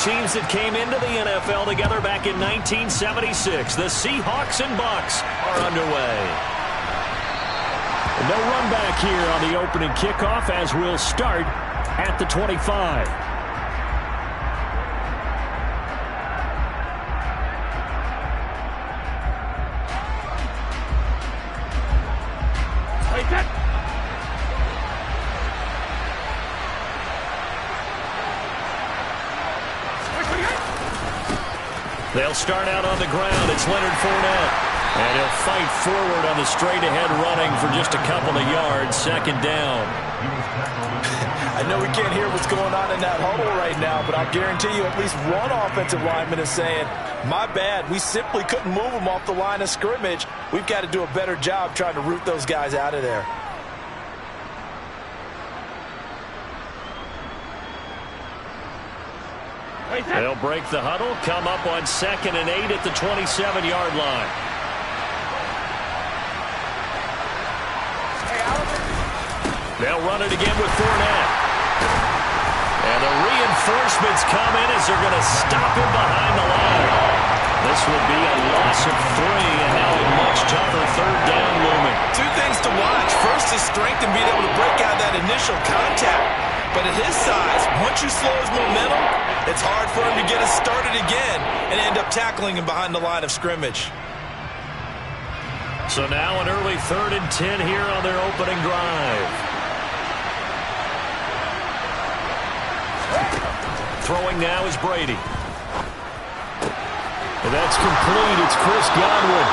teams that came into the NFL together back in 1976. The Seahawks and Bucks are underway. No run back here on the opening kickoff as we'll start at the 25. They'll start out on the ground. It's Leonard Fournette. And he'll fight forward on the straight-ahead running for just a couple of yards. Second down. I know we can't hear what's going on in that huddle right now, but I'll guarantee you at least one offensive lineman is saying, my bad, we simply couldn't move them off the line of scrimmage. We've got to do a better job trying to root those guys out of there. They'll break the huddle, come up on 2nd and 8 at the 27-yard line. They'll run it again with Fournette. And the reinforcements come in as they're going to stop him behind the line. This will be a loss of 3, and now a much tougher third down looming. Two things to watch. First, his strength and being able to break out that initial contact. But at his size, once you slow his momentum, it's hard for him to get us started again and end up tackling him behind the line of scrimmage. So now an early 3rd and 10 here on their opening drive. Throwing now is Brady. And that's complete. It's Chris Godwin.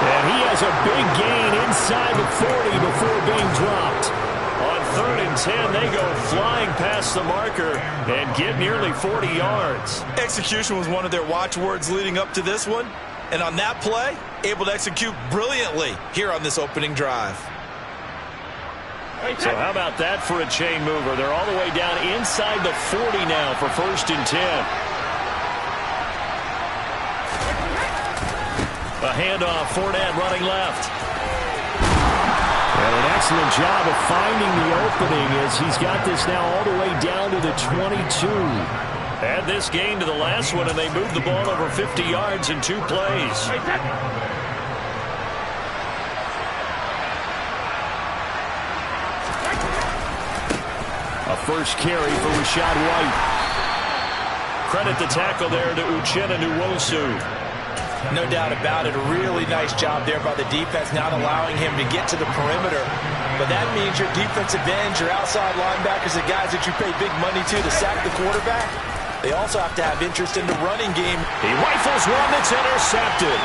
And he has a big gain inside the 40 before being dropped. On 3rd and 10, they go flying past the marker and get nearly 40 yards. Execution was one of their watchwords leading up to this one. And on that play, able to execute brilliantly here on this opening drive. So how about that for a chain mover? They're all the way down inside the 40 now for 1st and 10. A handoff, Fournette running left. And an excellent job of finding the opening as he's got this now all the way down to the 22. Add this game to the last one, and they moved the ball over 50 yards in 2 plays. A first carry for Rachaad White. Credit the tackle there to Uchenna Nwosu. No doubt about it. A really nice job there by the defense, not allowing him to get to the perimeter. But that means your defensive ends, your outside linebackers, the guys that you pay big money to sack the quarterback, they also have to have interest in the running game. He rifles one that's intercepted.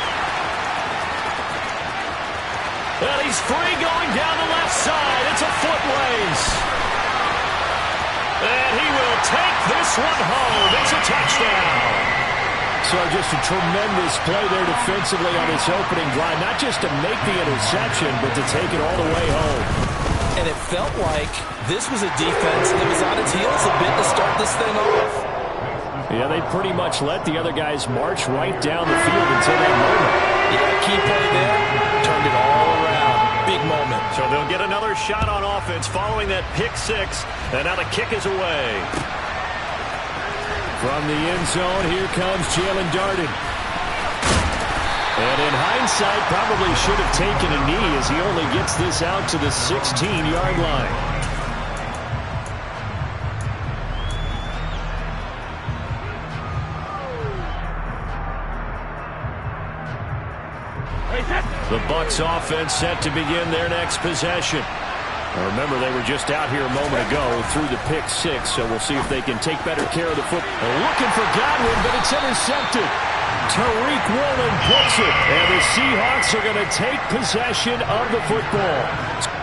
And he's free going down the left side. It's a foot race. And he will take this one home. It's a touchdown. So just a tremendous play there defensively on this opening drive. Not just to make the interception, but to take it all the way home. And it felt like this was a defense that was on its heels a bit to start this thing off. Yeah, they pretty much let the other guys march right down the field until that moment. Yeah, key play there. Turned it all around. Big moment. So they'll get another shot on offense following that pick 6. And now the kick is away. From the end zone, here comes Jaelon Darden. And in hindsight, probably should have taken a knee as he only gets this out to the 16-yard line. The Bucs offense set to begin their next possession. Now remember, they were just out here a moment ago through the pick 6, so we'll see if they can take better care of the football. Looking for Godwin, but it's intercepted. Tariq Woolen puts it, and the Seahawks are going to take possession of the football.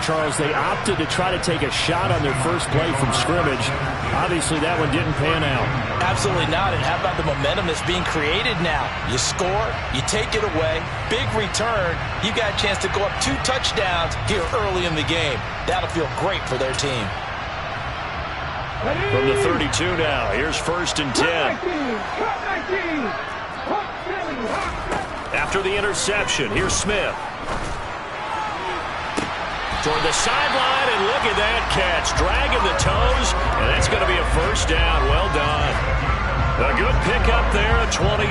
Charles, they opted to try to take a shot on their first play from scrimmage. Obviously, that one didn't pan out. Absolutely not. And how about the momentum that's being created now? You score, you take it away, big return. You got a chance to go up 2 touchdowns here early in the game. That'll feel great for their team. From the 32 now, here's 1st and 10. After the interception, here's Smith. Toward the sideline, and look at that catch. Dragging the toes, and that's going to be a 1st down. Well done. A good pickup there at 22.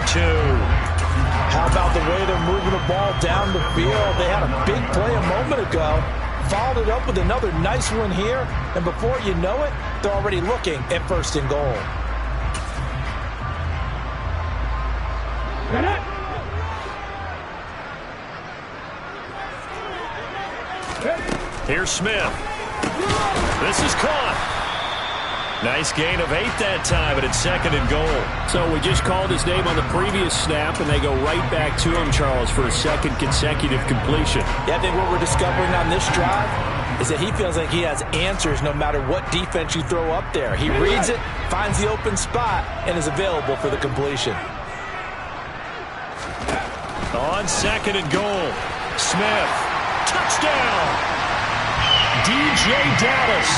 How about the way they're moving the ball down the field? They had a big play a moment ago. Followed it up with another nice one here. And before you know it, they're already looking at 1st and goal. Here's Smith. This is caught. Nice gain of 8 that time, but it's 2nd and goal. So we just called his name on the previous snap, and they go right back to him, Charles, for a 2nd consecutive completion. Yeah, I think what we're discovering on this drive is that he feels like he has answers no matter what defense you throw up there. He reads it, finds the open spot, and is available for the completion. On 2nd and goal, Smith. Touchdown! DJ Dallas,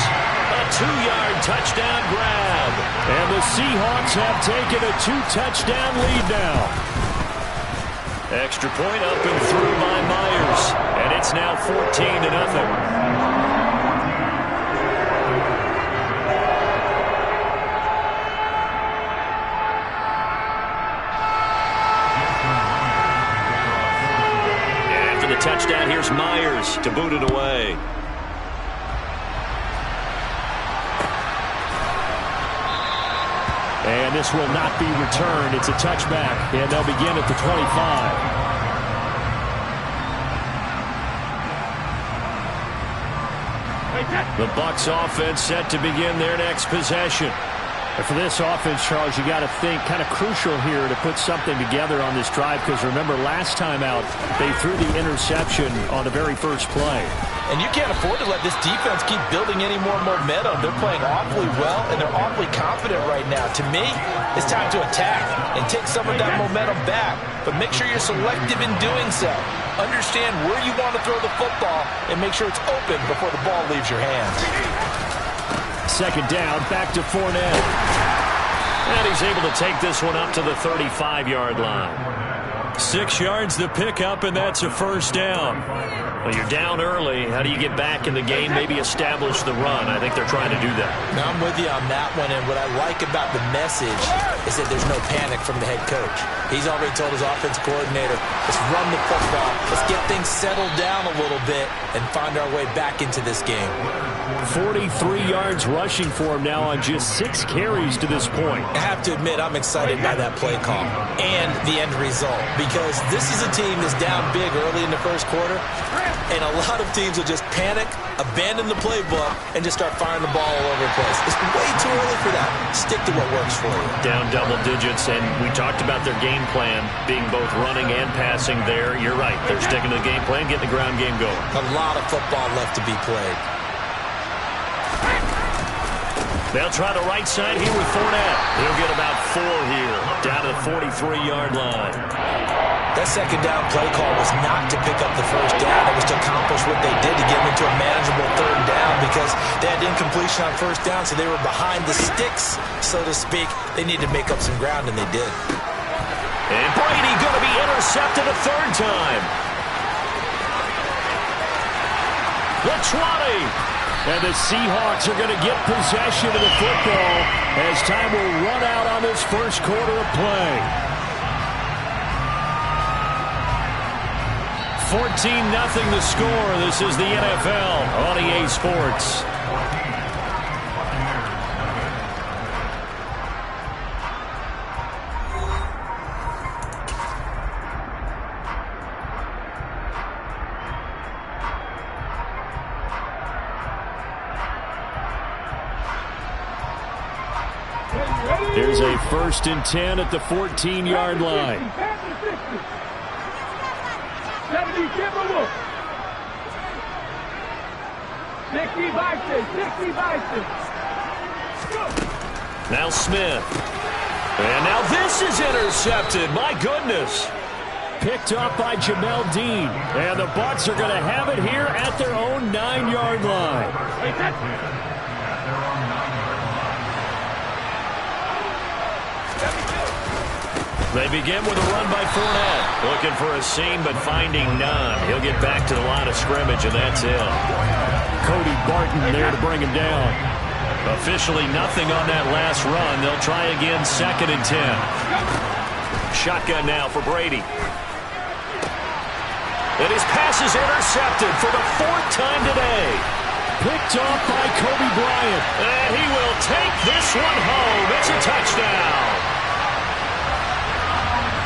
a 2-yard touchdown grab. And the Seahawks have taken a 2-touchdown lead now. Extra point up and through by Myers. And it's now 14-0. Touchdown, here's Myers to boot it away. And this will not be returned. It's a touchback, and they'll begin at the 25. The Bucs offense set to begin their next possession. And for this offense, Charles, you got to think kind of crucial here to put something together on this drive, because remember last time out they threw the interception on the very first play. And you can't afford to let this defense keep building any more momentum. They're playing awfully well, and they're awfully confident right now. To me, it's time to attack and take some of that momentum back. But make sure you're selective in doing so. Understand where you want to throw the football and make sure it's open before the ball leaves your hands. 2nd down, back to Fournette. And he's able to take this one up to the 35-yard line. 6 yards the pickup, and that's a 1st down. Well, you're down early. How do you get back in the game, maybe establish the run? I think they're trying to do that. Now, I'm with you on that one, and what I like about the message is that there's no panic from the head coach. He's already told his offense coordinator, let's run the football, let's get things settled down a little bit and find our way back into this game. 43 yards rushing for him now on just 6 carries to this point. I have to admit, I'm excited by that play call and the end result, because this is a team that's down big early in the first quarter, and a lot of teams will just panic, abandon the playbook, and just start firing the ball all over the place. It's way too early for that. Stick to what works for you. Down double digits, and we talked about their game plan being both running and passing there. You're right. They're sticking to the game plan, getting the ground game going. A lot of football left to be played. They'll try the right side here with Fournette. He'll get about 4 here, down to the 43-yard line. That 2nd down play call was not to pick up the 1st down. It was to accomplish what they did to get them into a manageable 3rd down, because they had incompletion on 1st down, so they were behind the sticks, so to speak. They needed to make up some ground, and they did. And Brady going to be intercepted a 3rd time. The 20. And the Seahawks are going to get possession of the football as time will run out on this first quarter of play. 14-0 the score. This is the NFL on EA Sports. Here's a 1st and 10 at the 14-yard line. Now Smith. And now this is intercepted. My goodness. Picked up by Jamel Dean. And the Bucs are going to have it here at their own 9-yard line. They begin with a run by Fournette. Looking for a seam, but finding none. He'll get back to the line of scrimmage, and that's it. Cody Barton there to bring him down. Officially nothing on that last run. They'll try again, 2nd and 10. Shotgun now for Brady. And his pass is intercepted for the 4th time today. Picked off by Kobe Bryant. And he will take this one home. It's a touchdown.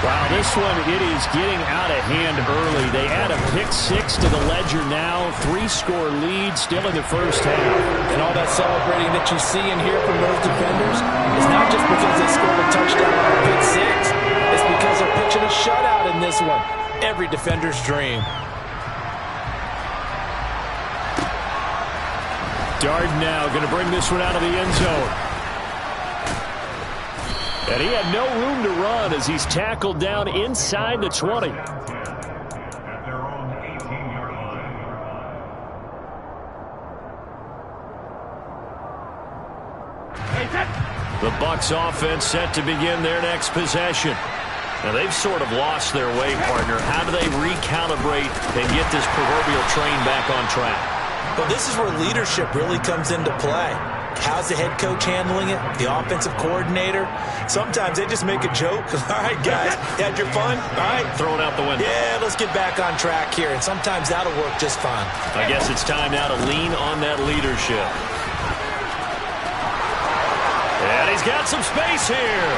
Wow, this one, it is getting out of hand early. They add a pick-6 to the ledger now. 3-score lead, still in the first half. And all that celebrating that you see and hear from those defenders is not just because they scored a touchdown on a pick-6. It's because they're pitching a shutout in this one. Every defender's dream. Darden now going to bring this one out of the end zone. And he had no room to run as he's tackled down inside the 20. The Bucs offense set to begin their next possession. Now they've sort of lost their way, partner. How do they recalibrate and get this proverbial train back on track? Well, this is where leadership really comes into play. How's the head coach handling it? The offensive coordinator? Sometimes they just make a joke. All right, guys, you had your fun? All right. Throw it out the window. Yeah, let's get back on track here. And sometimes that'll work just fine. I guess it's time now to lean on that leadership. And he's got some space here.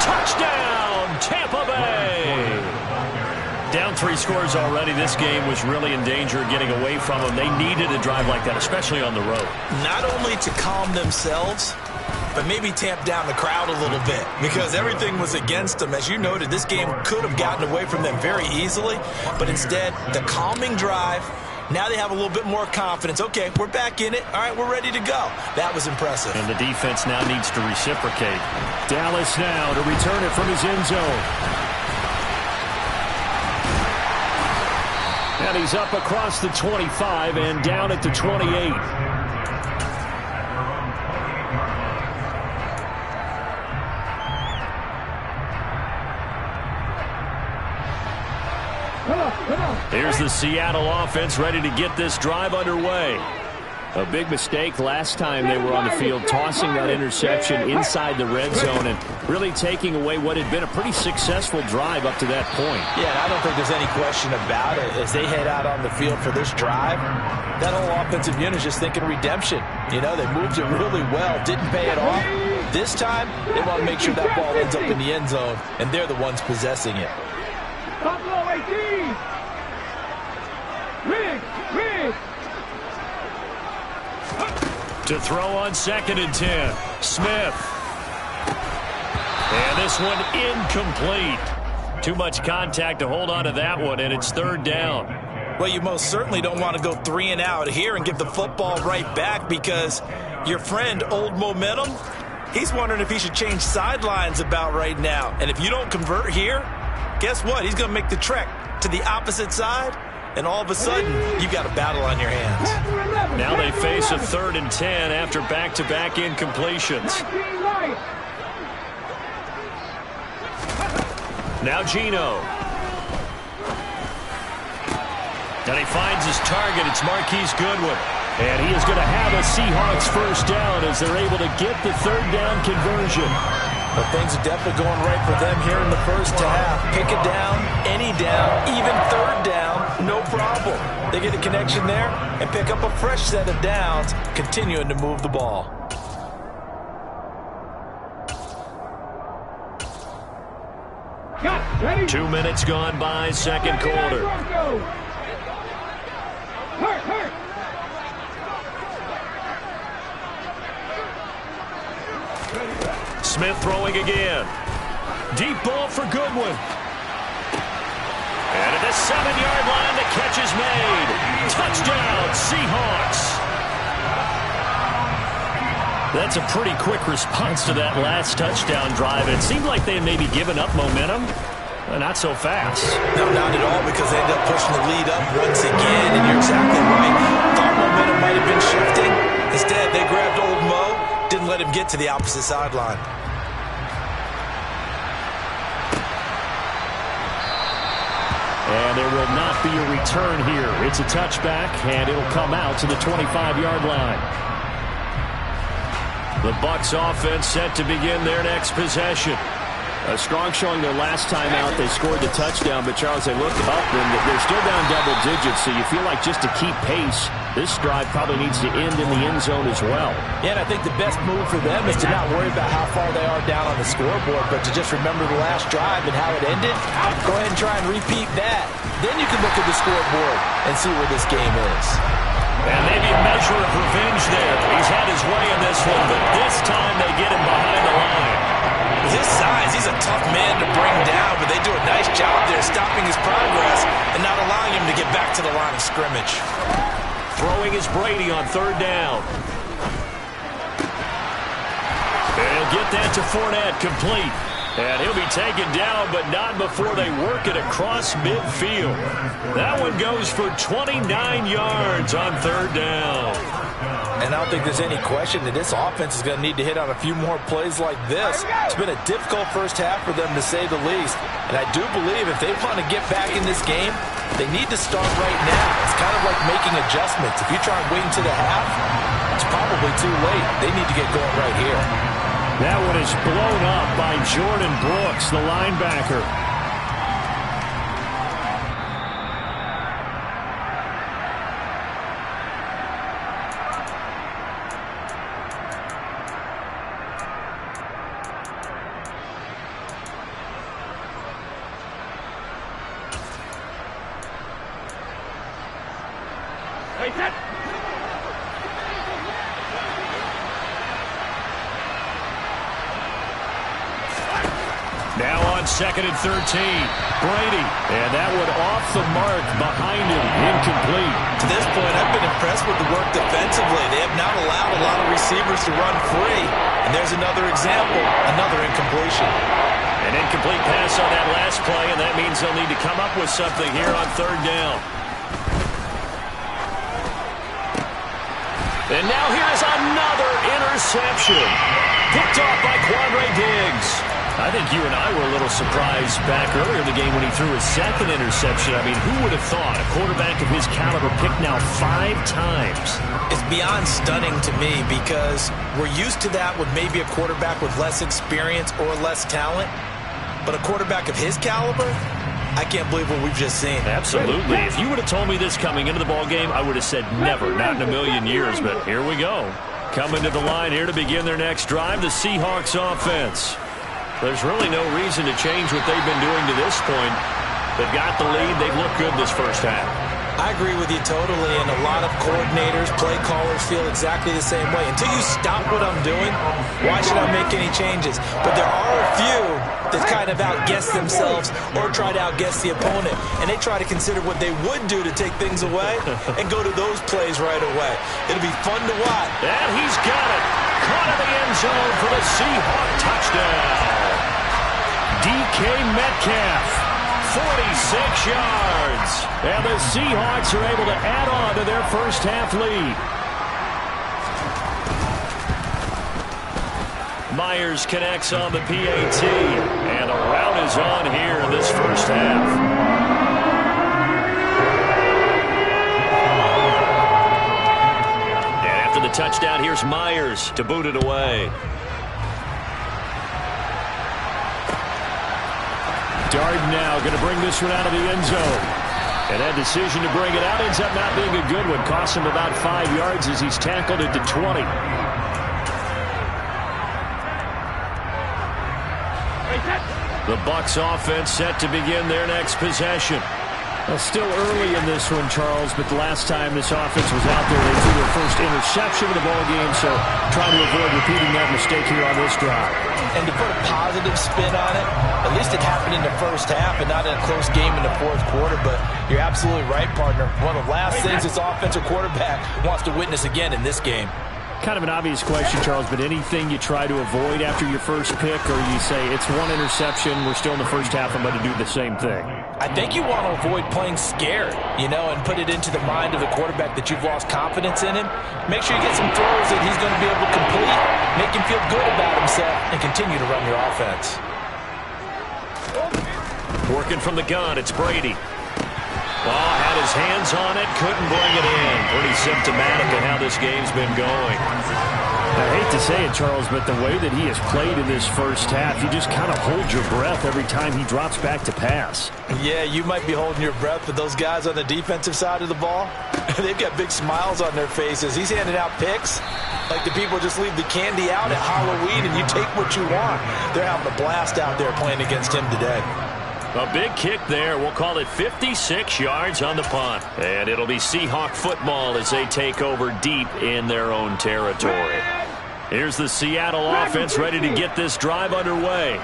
Touchdown, Tampa Bay. Down 3 scores already. This game was really in danger of getting away from them. They needed a drive like that, especially on the road. Not only to calm themselves, but maybe tamp down the crowd a little bit because everything was against them. As you noted, this game could have gotten away from them very easily, but instead, the calming drive, now they have a little bit more confidence. Okay, we're back in it. All right, we're ready to go. That was impressive. And the defense now needs to reciprocate. Dallas now to return it from his end zone. And he's up across the 25 and down at the 28. Here's the Seattle offense ready to get this drive underway. A big mistake last time they were on the field, tossing that interception inside the red zone and really taking away what had been a pretty successful drive up to that point. Yeah, and I don't think there's any question about it. As they head out on the field for this drive, that whole offensive unit is just thinking redemption. You know, they moved it really well, didn't pay it off. This time, they want to make sure that ball ends up in the end zone, and they're the ones possessing it. To throw on 2nd and 10. Smith. And this one incomplete. Too much contact to hold on to that one, and it's 3rd down. Well, you most certainly don't want to go 3 and out here and give the football right back because your friend, Old Momentum, he's wondering if he should change sidelines about right now. And if you don't convert here, guess what? He's going to make the trek to the opposite side. And all of a sudden, you've got a battle on your hands. Now they face a 3rd and 10 after back-to-back incompletions. Now Geno. And he finds his target. It's Marquise Goodwin. And he is going to have a Seahawks 1st down as they're able to get the 3rd down conversion. But things are definitely going right for them here in the first half. Pick it down, any down, even 3rd down, no problem. They get a connection there and pick up a fresh set of downs, continuing to move the ball. Ready. 2 minutes gone by, 2nd quarter. Smith throwing again. Deep ball for Goodwin. And an the 7-yard line. The catch is made. Touchdown, Seahawks. That's a pretty quick response to that last touchdown drive. It seemed like they had maybe given up momentum. Not so fast. No, not at all, because they ended up pushing the lead up once again, and you're exactly right. Thought momentum might have been shifting. Instead, they grabbed old Mo, didn't let him get to the opposite sideline. And there will not be a return here. It's a touchback, and it'll come out to the 25-yard line. The Bucs offense set to begin their next possession. A strong showing their last time out. They scored the touchdown, but Charles, they look up and they're still down double digits, so you feel like just to keep pace, this drive probably needs to end in the end zone as well. Yeah, and I think the best move for them is to not worry about how far they are down on the scoreboard, but to just remember the last drive and how it ended. Go ahead and try and repeat that. Then you can look at the scoreboard and see where this game is. And maybe a measure of revenge there. He's had his way in this one, but this time they get him behind the line. With his size, he's a tough man to bring down, but they do a nice job there stopping his progress and not allowing him to get back to the line of scrimmage. Throwing is Brady on third down. And he'll get that to Fournette, complete. And he'll be taken down, but not before they work it across midfield. That one goes for 29 yards on third down. And I don't think there's any question that this offense is going to need to hit on a few more plays like this. It's been a difficult first half for them, to say the least. And I do believe if they want to get back in this game, they need to start right now. It's kind of like making adjustments. If you try and wait until the half, it's probably too late. They need to get going right here. That one is blown up by Jordan Brooks, the linebacker. Now on 2nd and 13, Brady, and that one off the mark behind him, incomplete. To this point, I've been impressed with the work defensively. They have not allowed a lot of receivers to run free. And there's another example, another incompletion. An incomplete pass on that last play, and that means they'll need to come up with something here on third down. And now here's another interception. Picked off by Quandre Diggs. I think you and I were a little surprised back earlier in the game when he threw his second interception. I mean, who would have thought a quarterback of his caliber picked now 5 times? It's beyond stunning to me because we're used to that with maybe a quarterback with less experience or less talent. But a quarterback of his caliber, I can't believe what we've just seen. Absolutely. If you would have told me this coming into the ballgame, I would have said never, not in a million years. But here we go. Coming to the line here to begin their next drive, the Seahawks offense. There's really no reason to change what they've been doing to this point. They've got the lead. They've looked good this first half. I agree with you totally, and a lot of coordinators, play callers feel exactly the same way. Until you stop what I'm doing, why should I make any changes? But there are a few that kind of outguess themselves or try to outguess the opponent, and they try to consider what they would do to take things away and go to those plays right away. It'll be fun to watch. And he's got it. Caught in the end zone for the Seahawk touchdown. DK Metcalf. 46 yards. And the Seahawks are able to add on to their first half lead. Myers connects on the PAT. And the route is on here in this first half. And after the touchdown, here's Myers to boot it away. Darden now going to bring this one out of the end zone. And that decision to bring it out ends up not being a good one. Costs him about 5 yards as he's tackled it to 20. The Bucs offense set to begin their next possession. Well, still early in this one, Charles, but the last time this offense was out there, they threw their first interception of the ball game, so trying to avoid repeating that mistake here on this drive. And to put a positive spin on it, at least it happened in the first half and not in a close game in the fourth quarter, but you're absolutely right, partner. One of the last things this offensive quarterback wants to witness again in this game. Kind of an obvious question, Charles, but anything you try to avoid after your first pick, or you say it's one interception, we're still in the first half, I'm going to do the same thing? I think you want to avoid playing scared, and put it into the mind of the quarterback that you've lost confidence in him. Make sure you get some throws that he's going to be able to complete, make him feel good about himself, and continue to run your offense. Working from the gun, it's Brady. Ball had his hands on it, couldn't bring it in. Pretty symptomatic of how this game's been going. I hate to say it, Charles, but the way that he has played in this first half, you just kind of hold your breath every time he drops back to pass. Yeah, you might be holding your breath, but those guys on the defensive side of the ball, they've got big smiles on their faces. He's handing out picks like the people just leave the candy out at Halloween and you take what you want. They're having a blast out there playing against him today. A big kick there. We'll call it 56 yards on the punt. And it'll be Seahawk football as they take over deep in their own territory. Here's the Seattle offense ready to get this drive underway.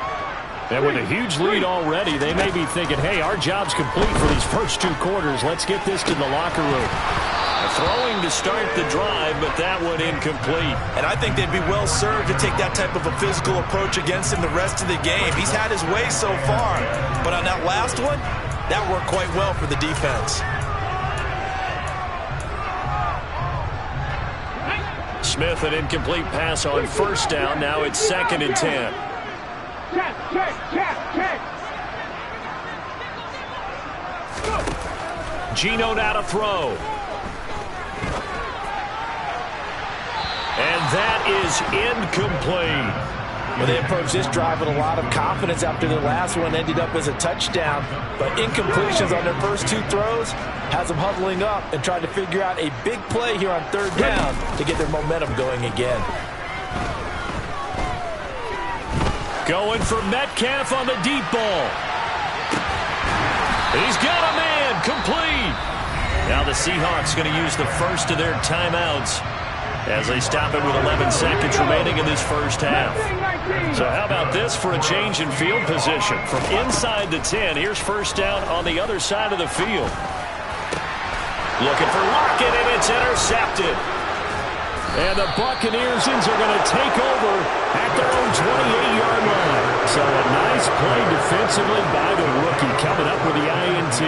And with a huge lead already, they may be thinking, hey, our job's complete for these first two quarters. Let's get this to the locker room. Throwing to start the drive, but that one incomplete. And I think they'd be well served to take that type of a physical approach against him the rest of the game. He's had his way so far, but on that last one, that worked quite well for the defense. Smith, an incomplete pass on first down. Now it's 2nd and 10. Geno now to throw. And that is incomplete. Well, they approached this drive with a lot of confidence after the last one ended up as a touchdown. But incompletions on their first two throws has them huddling up and trying to figure out a big play here on 3rd down to get their momentum going again. Going for Metcalf on the deep ball. He's got a man, complete. Now the Seahawks going to use the first of their timeouts as they stop it with 11 seconds remaining in this first half. So how about this for a change in field position? From inside the 10, here's first down on the other side of the field. Looking for Lockett, and it's intercepted. And the Buccaneers are going to take over at their own 28-yard line. So a nice play defensively by the rookie coming up with the INT.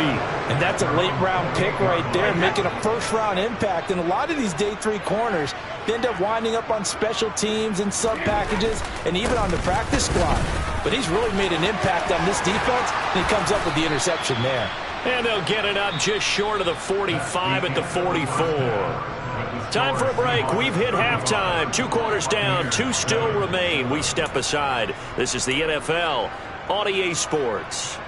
And that's a late-round pick right there, making a first-round impact. And a lot of these day 3 corners end up winding up on special teams and sub-packages and even on the practice squad. But he's really made an impact on this defense, and he comes up with the interception there. And they'll get it up just short of the 45 at the 44. Time for a break. We've hit halftime. 2 quarters down. 2 still remain. We step aside. This is the NFL on EA Sports.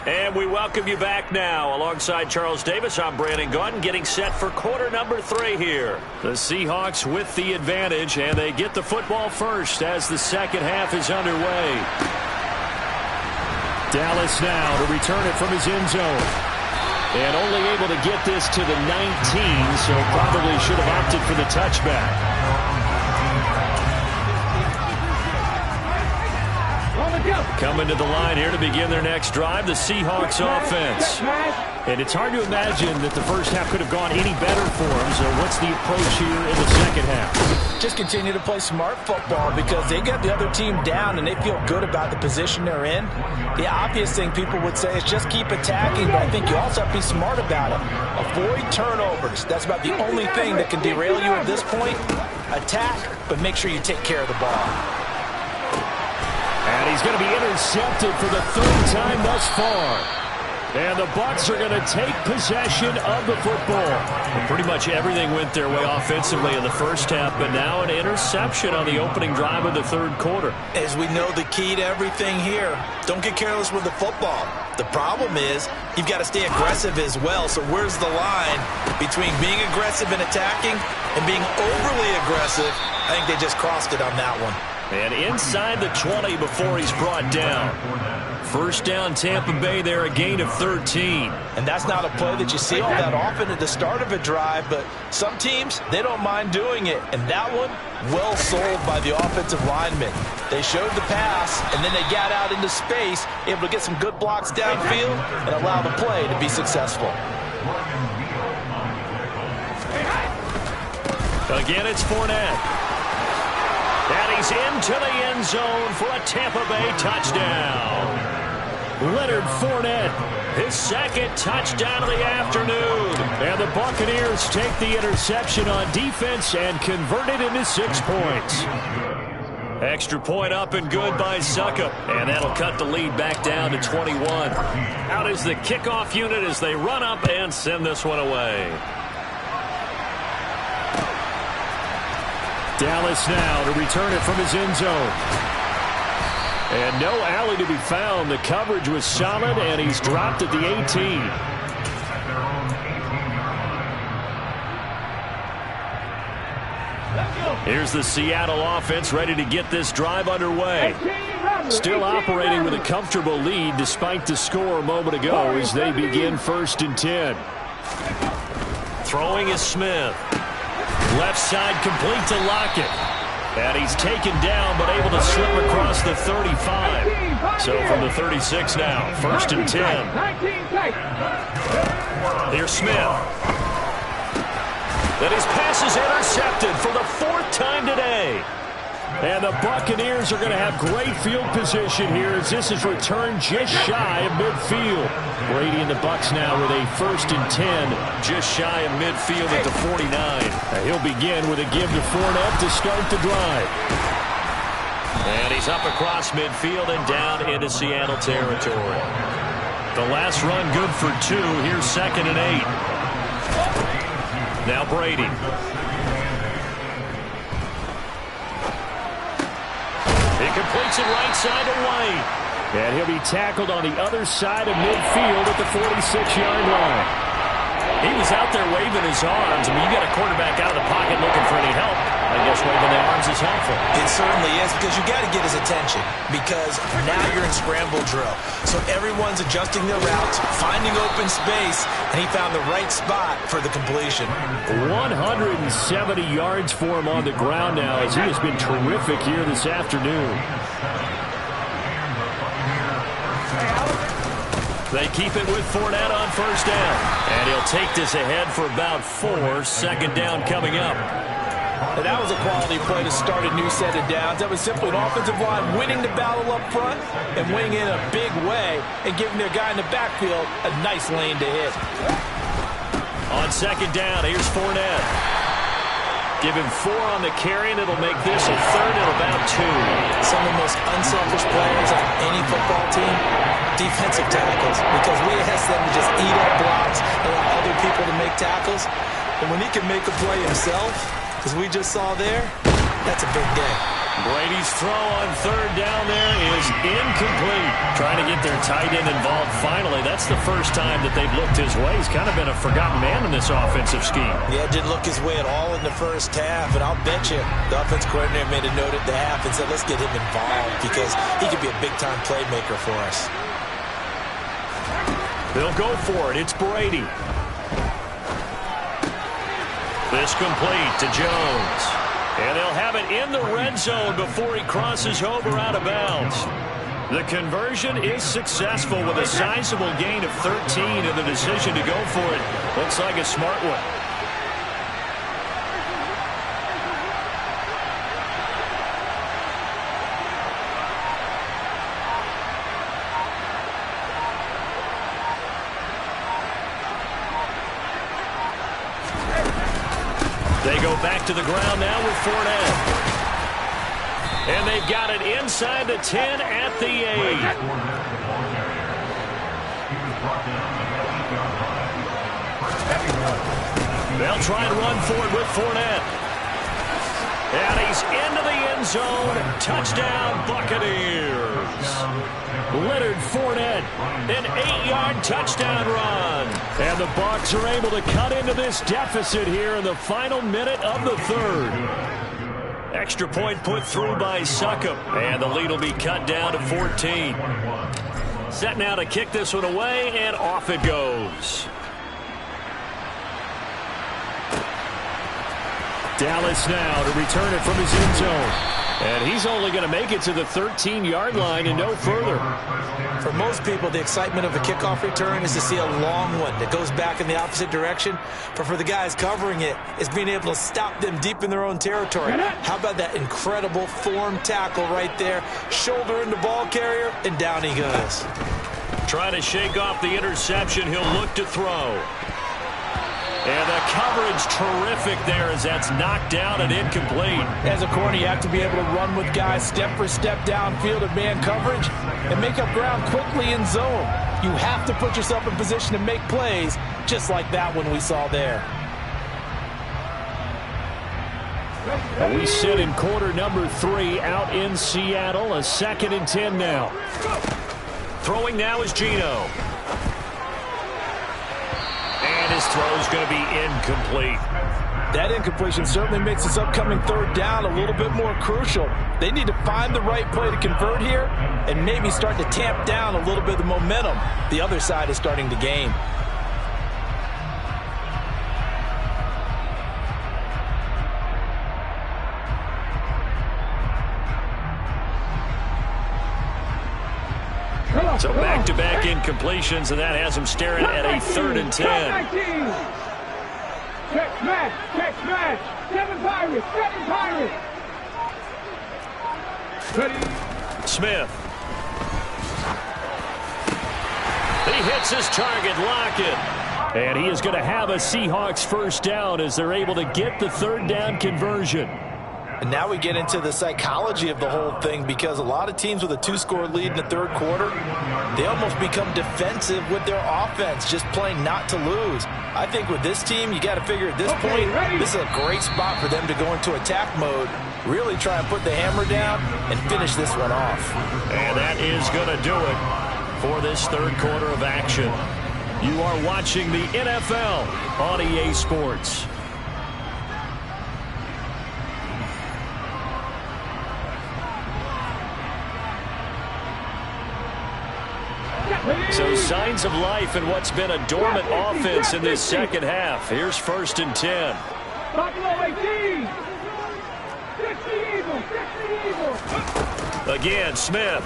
And we welcome you back now. Alongside Charles Davis, I'm Brandon Gaudin, getting set for quarter number 3 here. The Seahawks with the advantage, and they get the football first as the second half is underway. Dallas now to return it from his end zone. And only able to get this to the 19, so probably should have opted for the touchback. Coming to the line here to begin their next drive, the Seahawks offense. And it's hard to imagine that the first half could have gone any better for them. So what's the approach here in the second half? Just continue to play smart football because they got the other team down and they feel good about the position they're in. The obvious thing people would say is just keep attacking, but I think you also have to be smart about it. Avoid turnovers. That's about the only thing that can derail you at this point. Attack, but make sure you take care of the ball. And he's going to be intercepted for the 3rd time thus far. And the Bucs are going to take possession of the football. Well, pretty much everything went their way offensively in the first half, but now an interception on the opening drive of the third quarter. As we know, the key to everything here, don't get careless with the football. The problem is you've got to stay aggressive as well. So where's the line between being aggressive and attacking and being overly aggressive? I think they just crossed it on that one. And inside the 20 before he's brought down. First down, Tampa Bay there, a gain of 13. And that's not a play that you see all that often at the start of a drive, but some teams, they don't mind doing it. And that one, well sold by the offensive lineman. They showed the pass, and then they got out into space, able to get some good blocks downfield and allow the play to be successful. Again, it's Fournette. And he's into the end zone for a Tampa Bay touchdown. Leonard Fournette, his second touchdown of the afternoon. And the Buccaneers take the interception on defense and convert it into 6 points. Extra point up and good by Succop. And that'll cut the lead back down to 21. Out is the kickoff unit as they run up and send this one away. Dallas now to return it from his end zone. And no alley to be found. The coverage was solid, and he's dropped at the 18. Here's the Seattle offense ready to get this drive underway. Still operating with a comfortable lead despite the score a moment ago as they begin 1st and 10. Throwing is Smith. Left side complete to Lockett. And he's taken down but able to slip across the 35. So from the 36 now, 1st and 10. Here's Smith. Then his pass is intercepted for the 4th time today. And the Buccaneers are going to have great field position here as this is returned just shy of midfield. Brady and the Bucs now with a 1st and 10, just shy of midfield at the 49. He'll begin with a give to Fournette to start the drive. And he's up across midfield and down into Seattle territory. The last run good for 2. Here's 2nd and 8. Now Brady. He completes it right side to White. And he'll be tackled on the other side of midfield at the 46-yard line. He was out there waving his arms. I mean, you got a quarterback out of the pocket looking for any help. I guess waving the arms is helpful. It certainly is, because you got to get his attention, because now you're in scramble drill. So everyone's adjusting their routes, finding open space, and he found the right spot for the completion. 170 yards for him on the ground now as he has been terrific here this afternoon. They keep it with Fournette on 1st down. And he'll take this ahead for about 4. 2nd down coming up. And that was a quality play to start a new set of downs. That was simply an offensive line winning the battle up front and winning in a big way and giving their guy in the backfield a nice lane to hit. On 2nd down, here's Fournette. Give him 4 on the carry, and it'll make this a 3rd and about 2. Some of the most unselfish players on any football team, defensive tackles, because we ask them to just eat up blocks and allow other people to make tackles. And when he can make a play himself, as we just saw there, that's a big day. Brady's throw on 3rd down there is incomplete. Trying to get their tight end involved finally. That's the first time that they've looked his way. He's kind of been a forgotten man in this offensive scheme. Yeah, didn't look his way at all in the first half, and I'll bet you the offense coordinator made a note at the half and said, let's get him involved because he could be a big-time playmaker for us. They'll go for it. It's Brady. This complete to Jones. And they'll have it in the red zone before he crosses over out of bounds. The conversion is successful with a sizable gain of 13, and the decision to go for it looks like a smart one. They go back to the ground now with Fournette. And they've got it inside the 10 at the 8. They'll try and run for it with Fournette. And he's into the end zone. Touchdown, Buccaneers. Leonard Fournette, an 8-yard touchdown run. And the Bucs are able to cut into this deficit here in the final minute of the third. Extra point put through by Succop. And the lead will be cut down to 14. Set now to kick this one away, and off it goes. Dallas now to return it from his end zone. And he's only going to make it to the 13-yard line and no further. For most people, the excitement of a kickoff return is to see a long one that goes back in the opposite direction. But for the guys covering it, it's being able to stop them deep in their own territory. How about that incredible form tackle right there? Shoulder into ball carrier, and down he goes. Trying to shake off the interception. He'll look to throw. And the coverage terrific there as that's knocked down and incomplete. As a corner, you have to be able to run with guys step for step downfield of man coverage and make up ground quickly in zone. You have to put yourself in position to make plays just like that one we saw there. And we sit in quarter number 3 out in Seattle. A 2nd and 10 now. Throwing now is Geno. And his throw is going to be incomplete. That incompletion certainly makes this upcoming third down a little bit more crucial. They need to find the right play to convert here and maybe start to tamp down a little bit of the momentum the other side is starting to gain. So back-to-back incompletions, and that has him staring at a 3rd and 10. Check smash, 7 Pirates. Ready. Smith. He hits his target, Lockett. And he is going to have a Seahawks first down as they're able to get the 3rd down conversion. And now we get into the psychology of the whole thing, because a lot of teams with a 2-score lead in the third quarter, they almost become defensive with their offense, just playing not to lose. I think with this team, you got to figure at this point, this is a great spot for them to go into attack mode, really try and put the hammer down and finish this one off. And that is going to do it for this third quarter of action. You are watching the NFL on EA Sports. So signs of life in what's been a dormant offense in this second half. Here's 1st and 10. Again, Smith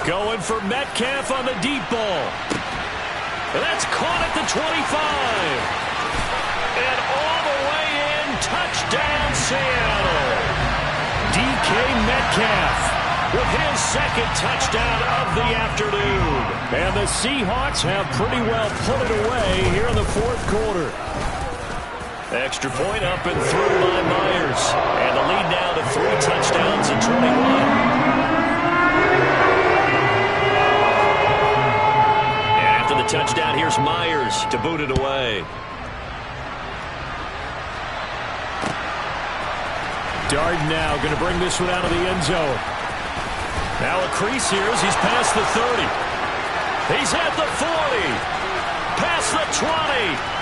going for Metcalf on the deep ball. And that's caught at the 25. And all the way in, touchdown Seattle. DK Metcalf with his 2nd touchdown of the afternoon. And the Seahawks have pretty well put it away here in the 4th quarter. Extra point up and through by Myers. And the lead now to 3 touchdowns and 21. And after the touchdown, here's Myers to boot it away. Darden now going to bring this one out of the end zone. Now a crease here as he's past the 30. He's at the 40. Past the 20.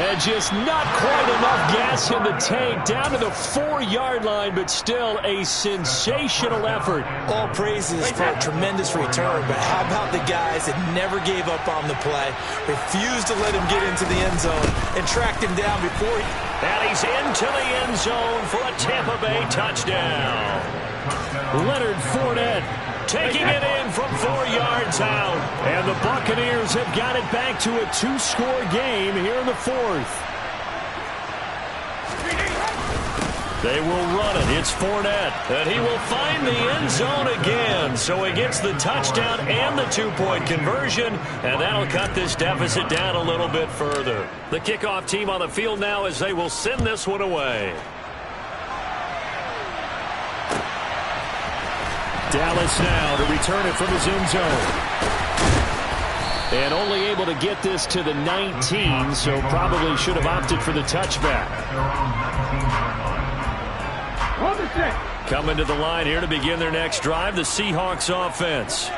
And just not quite enough gas in the tank. Down to the 4-yard line, but still a sensational effort. All praises for a tremendous return, but how about the guys that never gave up on the play, refused to let him get into the end zone, and tracked him down before he... And he's into the end zone for a Tampa Bay touchdown. Leonard Fournette taking it in from 4 yards out. And the Buccaneers have got it back to a 2-score game here in the 4th. They will run it. It's Fournette. And he will find the end zone again. So he gets the touchdown and the 2-point conversion. And that'll cut this deficit down a little bit further. The kickoff team on the field now as they will send this one away. Dallas now to return it from his end zone. And only able to get this to the 19, so probably should have opted for the touchback. Coming to the line here to begin their next drive, the Seahawks offense.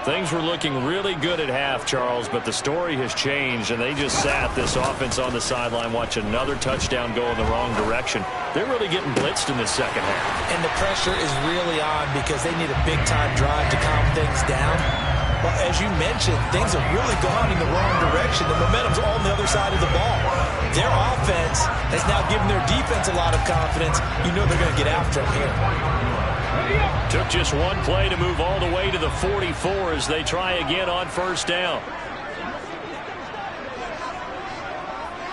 Things were looking really good at half, Charles, but the story has changed, and they just sat this offense on the sideline, watch another touchdown go in the wrong direction. They're really getting blitzed in the second half. And the pressure is really on because they need a big-time drive to calm things down. Well, as you mentioned, things have really gone in the wrong direction. The momentum's all on the other side of the ball. Their offense has now given their defense a lot of confidence. You know they're going to get after them here. Took just one play to move all the way to the 44 as they try again on first down.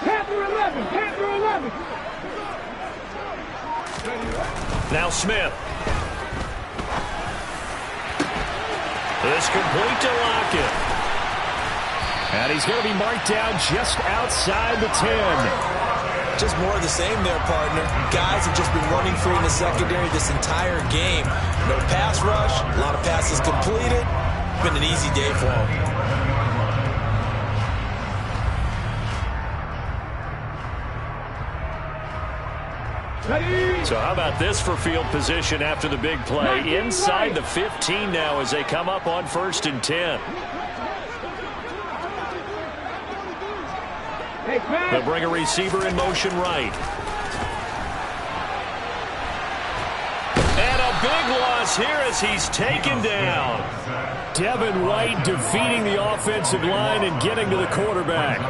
Panther 11, Panther 11. Now Smith. This complete to Lockett. And he's going to be marked down just outside the 10. Just more of the same there, partner. Guys have just been running free in the secondary this entire game. No pass rush, a lot of passes completed. Been an easy day for them. So how about this for field position after the big play? Inside the 15 now as they come up on 1st and 10. They'll bring a receiver in motion right. And a big loss here as he's taken down. Devin White defeating the offensive line and getting to the quarterback.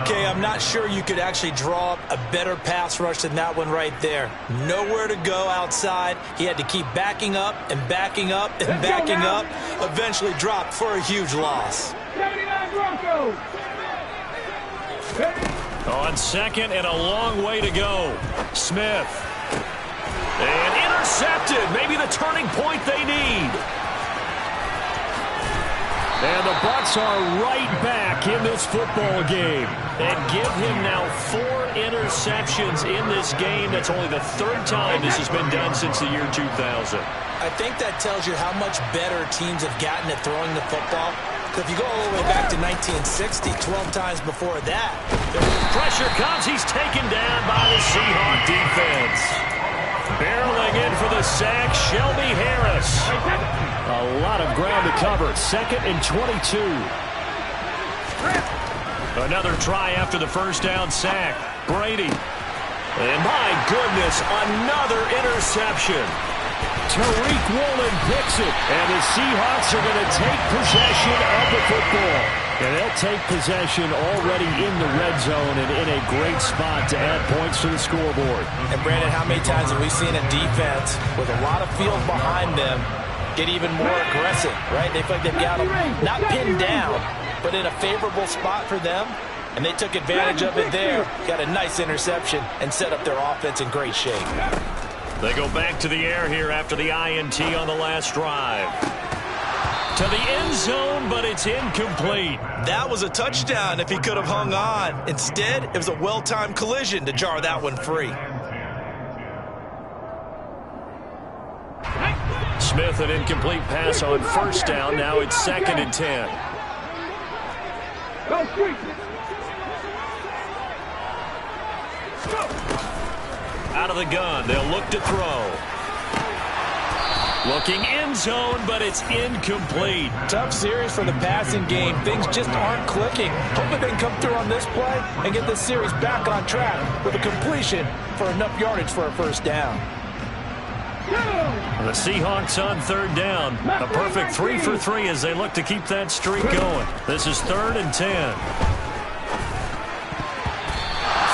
Okay, I'm not sure you could actually draw up a better pass rush than that one right there. Nowhere to go outside. He had to keep backing up and backing up and backing up. Eventually dropped for a huge loss. 79 Broncos. On second and a long way to go. Smith. And intercepted. Maybe the turning point they need. And the Bucs are right back in this football game. And give him now 4 interceptions in this game. That's only the 3rd time this has been done since the year 2000. I think that tells you how much better teams have gotten at throwing the football. If you go all the way back to 1960, 12 times before that. Pressure comes. He's taken down by the Seahawk defense. Barreling in for the sack, Shelby Harris. A lot of ground to cover. 2nd and 22. Another try after the first down sack. Brady. And my goodness, another interception. Tariq Woolen picks it, and the Seahawks are going to take possession of the football. And they'll take possession already in the red zone and in a great spot to add points to the scoreboard. And Brandon, how many times have we seen a defense with a lot of field behind them get even more aggressive, right? They feel like they've got them not pinned down, but in a favorable spot for them. And they took advantage of it there. Got a nice interception and set up their offense in great shape. They go back to the air here after the INT on the last drive. To the end zone, but it's incomplete. That was a touchdown if he could have hung on. Instead, it was a well-timed collision to jar that one free. Smith, an incomplete pass on first down. Now it's 2nd and 10. Go street. Out of the gun, they'll look to throw. Looking end zone, but it's incomplete. Tough series for the passing game. Things just aren't clicking. Hoping they can come through on this play and get this series back on track with a completion for enough yardage for a first down. The Seahawks on 3rd down. A perfect 3 for 3 as they look to keep that streak going. This is 3rd and 10.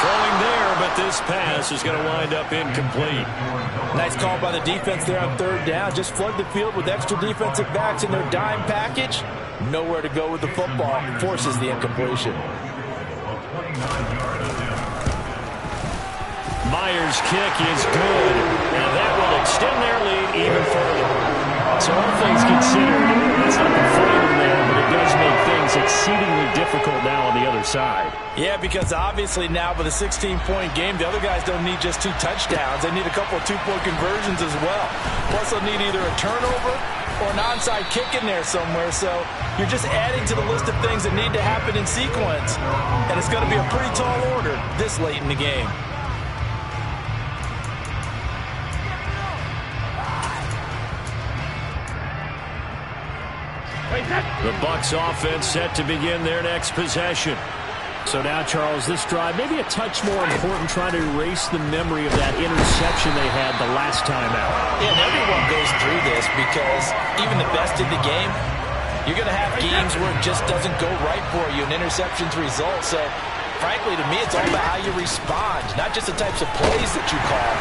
Throwing there, but this pass is going to wind up incomplete. Nice call by the defense there on 3rd down. Just flood the field with extra defensive backs in their dime package. Nowhere to go with the football. Forces the incompletion. Myers' kick is good, and that will extend their lead even further. So all things considered, it's not the final there, but it does make things exceedingly difficult now on the other side. Yeah, because obviously now with a 16-point game, the other guys don't need just 2 touchdowns. They need a couple of 2-point conversions as well. Plus they'll need either a turnover or an onside kick in there somewhere. So you're just adding to the list of things that need to happen in sequence. And it's going to be a pretty tall order this late in the game. The Bucs offense set to begin their next possession. So now, Charles, this drive maybe a touch more important, trying to erase the memory of that interception they had the last time out. Yeah, and everyone goes through this because even the best in the game, you're going to have games where it just doesn't go right for you, and interceptions result. So, frankly, to me, it's all about how you respond, not just the types of plays that you call,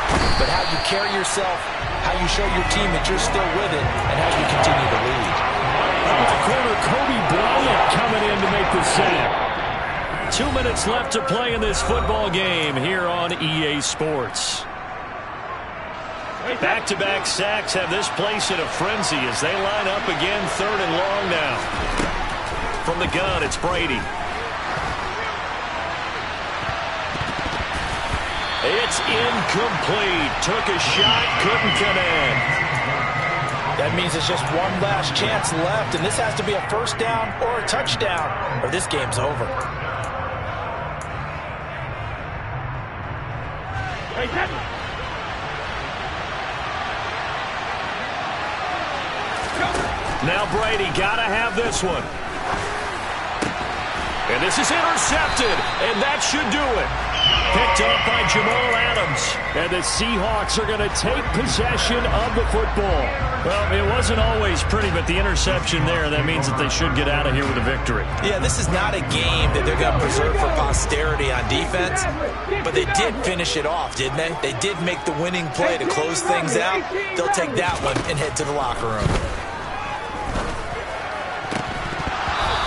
but how you carry yourself, how you show your team that you're still with it, and how you continue to lead. Corner Kobe Bryant coming in to make the sack. 2 minutes left to play in this football game here on EA Sports. Back-to-back sacks have this place in a frenzy as they line up again, 3rd and long now. From the gun, it's Brady. It's incomplete. Took a shot, couldn't connect. That means it's just one last chance left, and this has to be a first down or a touchdown, or this game's over. Now Brady gotta have this one. And this is intercepted, and that should do it. Picked up by Jamal Adams. And the Seahawks are going to take possession of the football. Well, it wasn't always pretty, but the interception there, that means that they should get out of here with a victory. Yeah, this is not a game that they're going to preserve for posterity on defense, but they did finish it off, didn't they? They did make the winning play to close things out. They'll take that one and head to the locker room.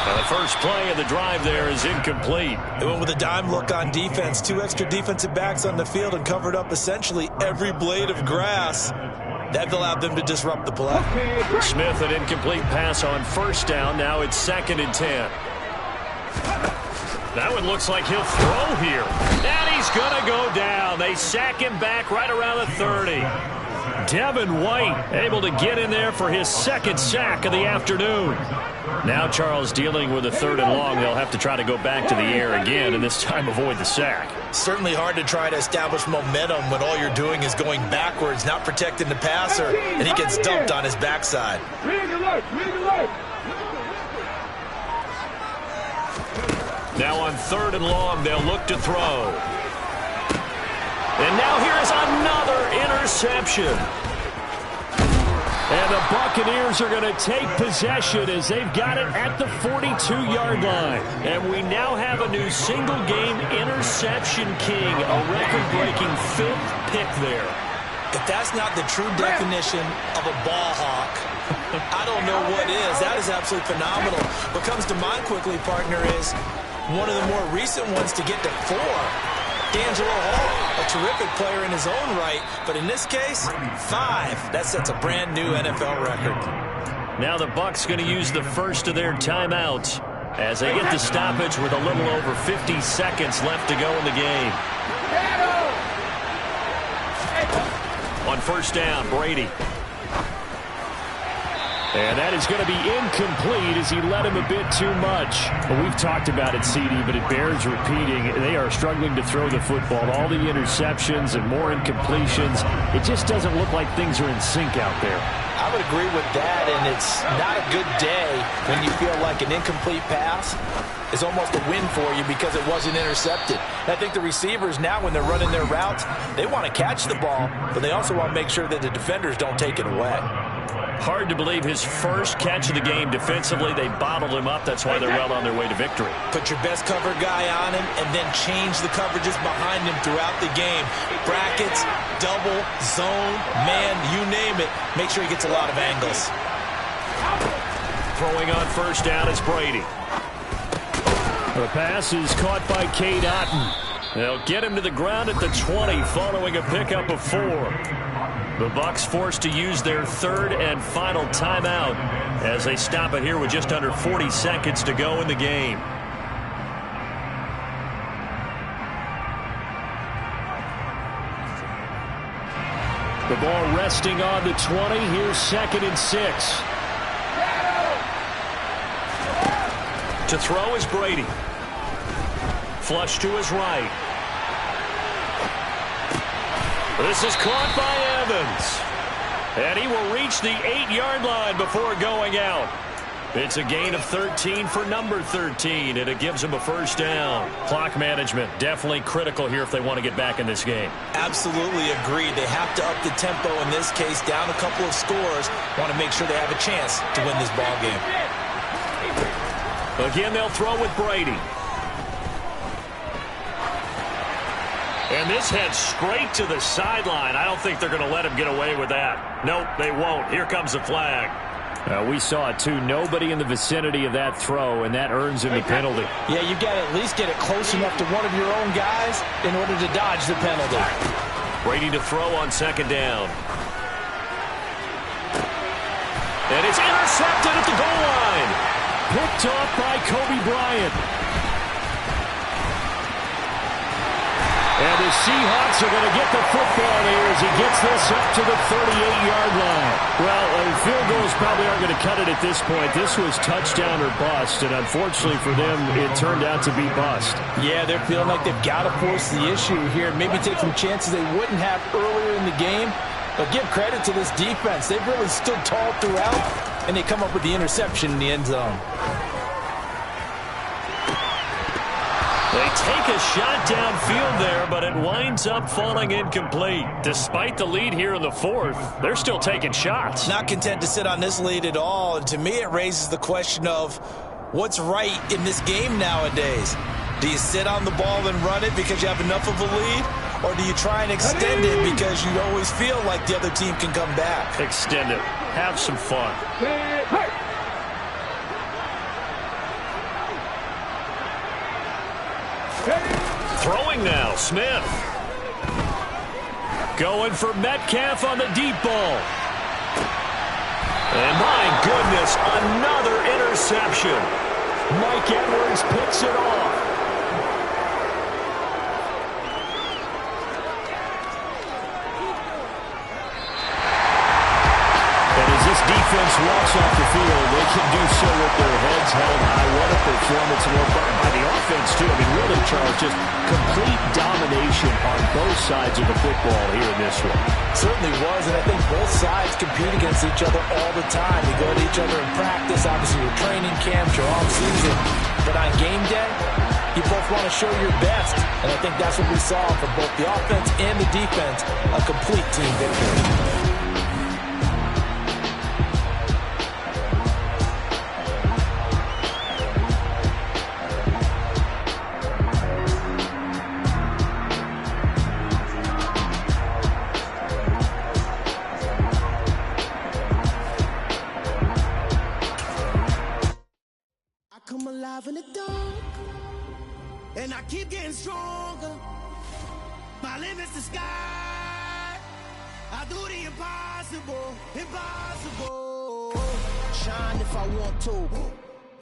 Now the first play of the drive there is incomplete. They went with a dime look on defense. 2 extra defensive backs on the field and covered up essentially every blade of grass. That allowed them to disrupt the play. Smith, an incomplete pass on first down. Now it's 2nd and 10. That one looks like he'll throw here. And he's going to go down. They sack him back right around the 30. Devin White able to get in there for his 2nd sack of the afternoon. Now Charles dealing with a 3rd and long. They'll have to try to go back to the air again and this time avoid the sack. Certainly hard to try to establish momentum when all you're doing is going backwards, not protecting the passer, and he gets dumped on his backside. Now on 3rd and long, they'll look to throw. And now here is another interception. And the Buccaneers are going to take possession as they've got it at the 42-yard line. And we now have a new single-game interception king, a record-breaking 5th pick there. If that's not the true definition of a ball hawk, I don't know what is. That is absolutely phenomenal. What comes to mind quickly, partner, is one of the more recent ones to get to 4. D'Angelo Hall, a terrific player in his own right, but in this case, 5. That sets a brand new NFL record. Now the Bucs going to use the first of their timeouts as they get the stoppage with a little over 50 seconds left to go in the game. On first down, Brady. And that is going to be incomplete as he led him a bit too much. Well, we've talked about it, CD, but it bears repeating. They are struggling to throw the football. All the interceptions and more incompletions. It just doesn't look like things are in sync out there. I would agree with that, and it's not a good day when you feel like an incomplete pass is almost a win for you because it wasn't intercepted. And I think the receivers now, when they're running their routes, they want to catch the ball, but they also want to make sure that the defenders don't take it away. Hard to believe his first catch of the game defensively. They bottled him up. That's why they're well on their way to victory. Put your best cover guy on him and then change the coverages behind him throughout the game. Brackets, double, zone, man, you name it. Make sure he gets a lot of angles. Throwing on first down is Brady. The pass is caught by Cade Otton. They'll get him to the ground at the 20 following a pickup of 4. The Bucs forced to use their 3rd and final timeout as they stop it here with just under 40 seconds to go in the game. The ball resting on the 20. Here's 2nd and 6. To throw is Brady. Flush to his right. This is caught by Evans. And he will reach the 8-yard line before going out. It's a gain of 13 for number 13, and it gives them a first down. Clock management, definitely critical here if they want to get back in this game. Absolutely agreed. They have to up the tempo in this case, down a couple of scores. Want to make sure they have a chance to win this ball game. Again, they'll throw with Brady. And this heads straight to the sideline. I don't think they're going to let him get away with that. Nope, they won't. Here comes the flag. We saw it, too. Nobody in the vicinity of that throw, and that earns him the penalty. Yeah, you've got to at least get it close enough to one of your own guys in order to dodge the penalty. Brady to throw on second down. And it's intercepted at the goal line. Picked off by Kobe Bryant. And the Seahawks are going to get the football here as he gets this up to the 38-yard line. Well, field goals probably aren't going to cut it at this point. This was touchdown or bust, and unfortunately for them, it turned out to be bust. Yeah, they're feeling like they've got to force the issue here, maybe take some chances they wouldn't have earlier in the game. But give credit to this defense. They've really stood tall throughout, and they come up with the interception in the end zone. They take a shot downfield there, but it winds up falling incomplete. Despite the lead here in the fourth, they're still taking shots. Not content to sit on this lead at all. And to me, it raises the question of what's right in this game nowadays. Do you sit on the ball and run it because you have enough of a lead? Or do you try and extend it because you always feel like the other team can come back? Extend it. Have some fun. Throwing now, Smith. Going for Metcalf on the deep ball. And my goodness, another interception. Mike Edwards picks it off. And as this defense walks off the field, they can do so with their heads held high. What a performance, and we're brought by the offense, too. I mean, really, Charles, just complete domination on both sides of the football here in this one. Certainly was, and I think both sides compete against each other all the time. You go to each other in practice, obviously your training camps, your off-season. But on game day, you both want to show your best, and I think that's what we saw from both the offense and the defense, a complete team victory. In the dark, and I keep getting stronger. My limit's the sky. I do the impossible, impossible. Shine if I want to.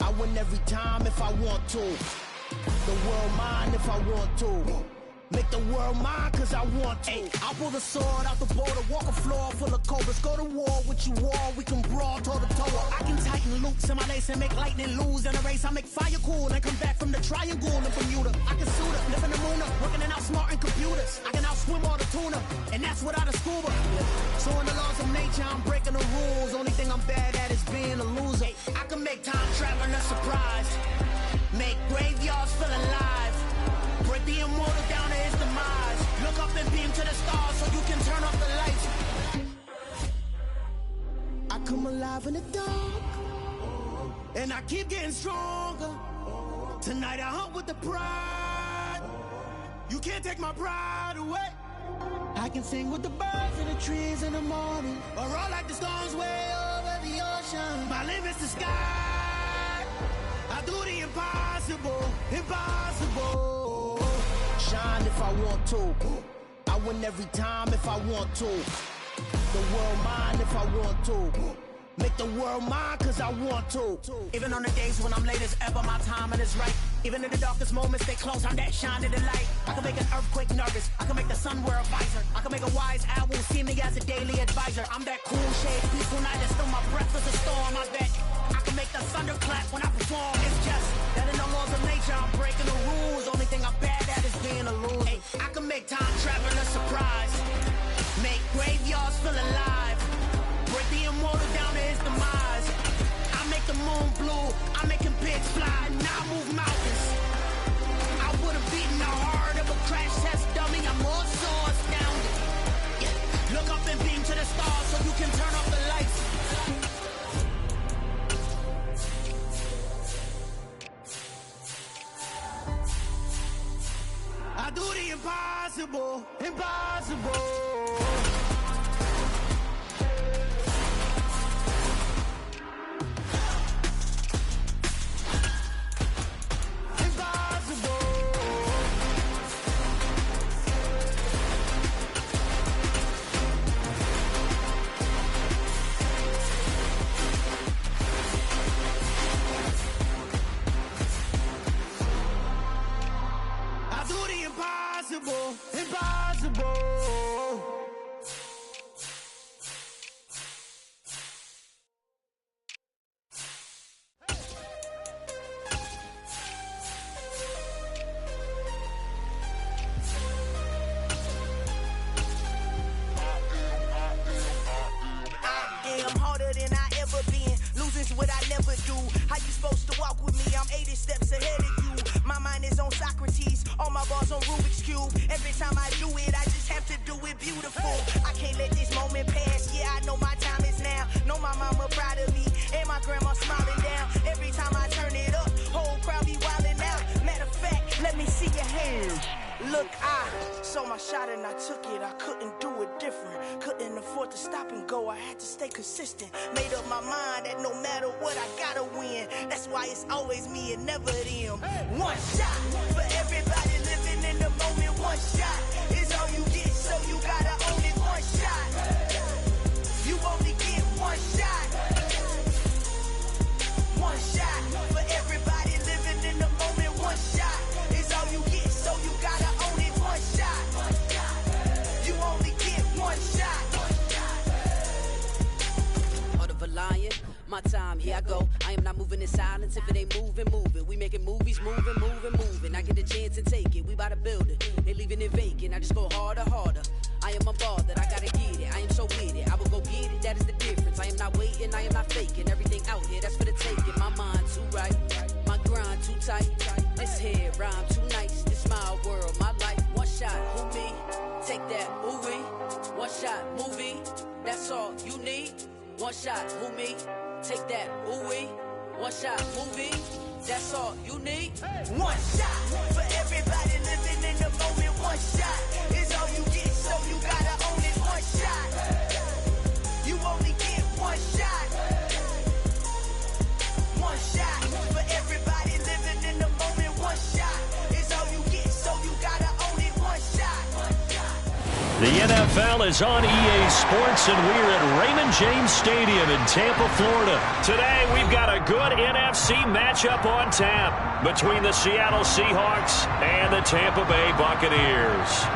I win every time if I want to. The world mine if I want to. Make the world mine cause I want to. Ay, I'll pull the sword out the border, walk a floor full of cobras. Go to war with you all, we can brawl toe to toe. I can tighten loops in my lace and make lightning lose in a race. I make fire cool and come back from the triangle in Bermuda. I can suit up, live in the moon up, working and outsmarting computers. I can outswim all the tuna, and that's without a scuba. So in the laws of nature, I'm breaking the rules. Only thing I'm bad at is being a loser. I can make time traveling a surprise. Make graveyards feel alive. Break the immortal down to his demise. Look up and beam to the stars so you can turn off the lights. I come alive in the dark, and I keep getting stronger. Tonight I hunt with the pride. You can't take my pride away. I can sing with the birds and the trees in the morning, or roll like the storms way over the ocean. My limit's the sky. I do the impossible, impossible. Shine if I want to. I win every time if I want to. The world mine if I want to. Make the world mine cause I want to. Even on the days when I'm late as ever, my timing is right. Even in the darkest moments, stay close, I'm that shine in the light. I can make an earthquake nervous, I can make the sun wear a visor. I can make a wise owl see me as a daily advisor. I'm that cool shade, peaceful night, and still my breath is a storm. I bet I can make the thunder clap when I perform. It's just that make time travel a surprise. Make graveyards feel alive. Break the immortal down to his demise. I make the moon blue, I'm making pigs fly. Now I move mountains. I would have beaten the heart of a crash test dummy. I'm more so astounded. Yeah. Look up and beam to the stars so you can turn off the lights. I do the impossible, impossible. Impossible. I'm harder than I ever been. Losing's what I never do. How you supposed to walk with me? I'm 80 steps ahead of you. My mind is on Socrates. All my bars on Rubik's Cube. Every time I do it, I just have to do it beautiful. I can't let this moment pass. Yeah, I know my time is now. Know my mama proud of me. And my grandma smiling down. Every time I turn it up, whole crowd be wilding out. Matter of fact, let me see your hands. Look, I saw my shot and I took it. I couldn't do it different. Couldn't afford to stop and go. I had to stay consistent. Made up my mind that no matter what, I gotta win. That's why it's always me and never them. One shot for everybody living in the moment. One shot is all you get, so you gotta own it. One shot. You only get one shot. One shot for everybody living in the moment. One shot is all you get, so you gotta own it. One shot. You only get one shot. Heart of a lion, my time, here I go. I am not moving in silence. If it ain't moving, move it. We making movies, moving, moving, moving. I get a chance and take it. We bout to build it. They leaving it vacant. I just go harder, harder. I am a ball that I gotta get it. I am so with it. I will go get it. That is the difference. I am not waiting. I am not faking. Everything out here, that's for the taking. My mind too right. My grind too tight. This here rhyme too nice. This my world, my life. One shot, who me? Take that, ooh wee. One shot, movie. That's all you need. One shot, who me? Take that, ooh wee. One shot, movie. That's all you need. One shot for everybody living in the moment. One shot is all you get, so you gotta own it. One shot. You only get one shot. One shot for everybody living in the moment. One shot is all you get, so you gotta own it. One shot. The NFL is on EA Sports, and we're at Raymond James Stadium in Tampa, Florida. Today, we've got a good NFC matchup on tap between the Seattle Seahawks and the Tampa Bay Buccaneers.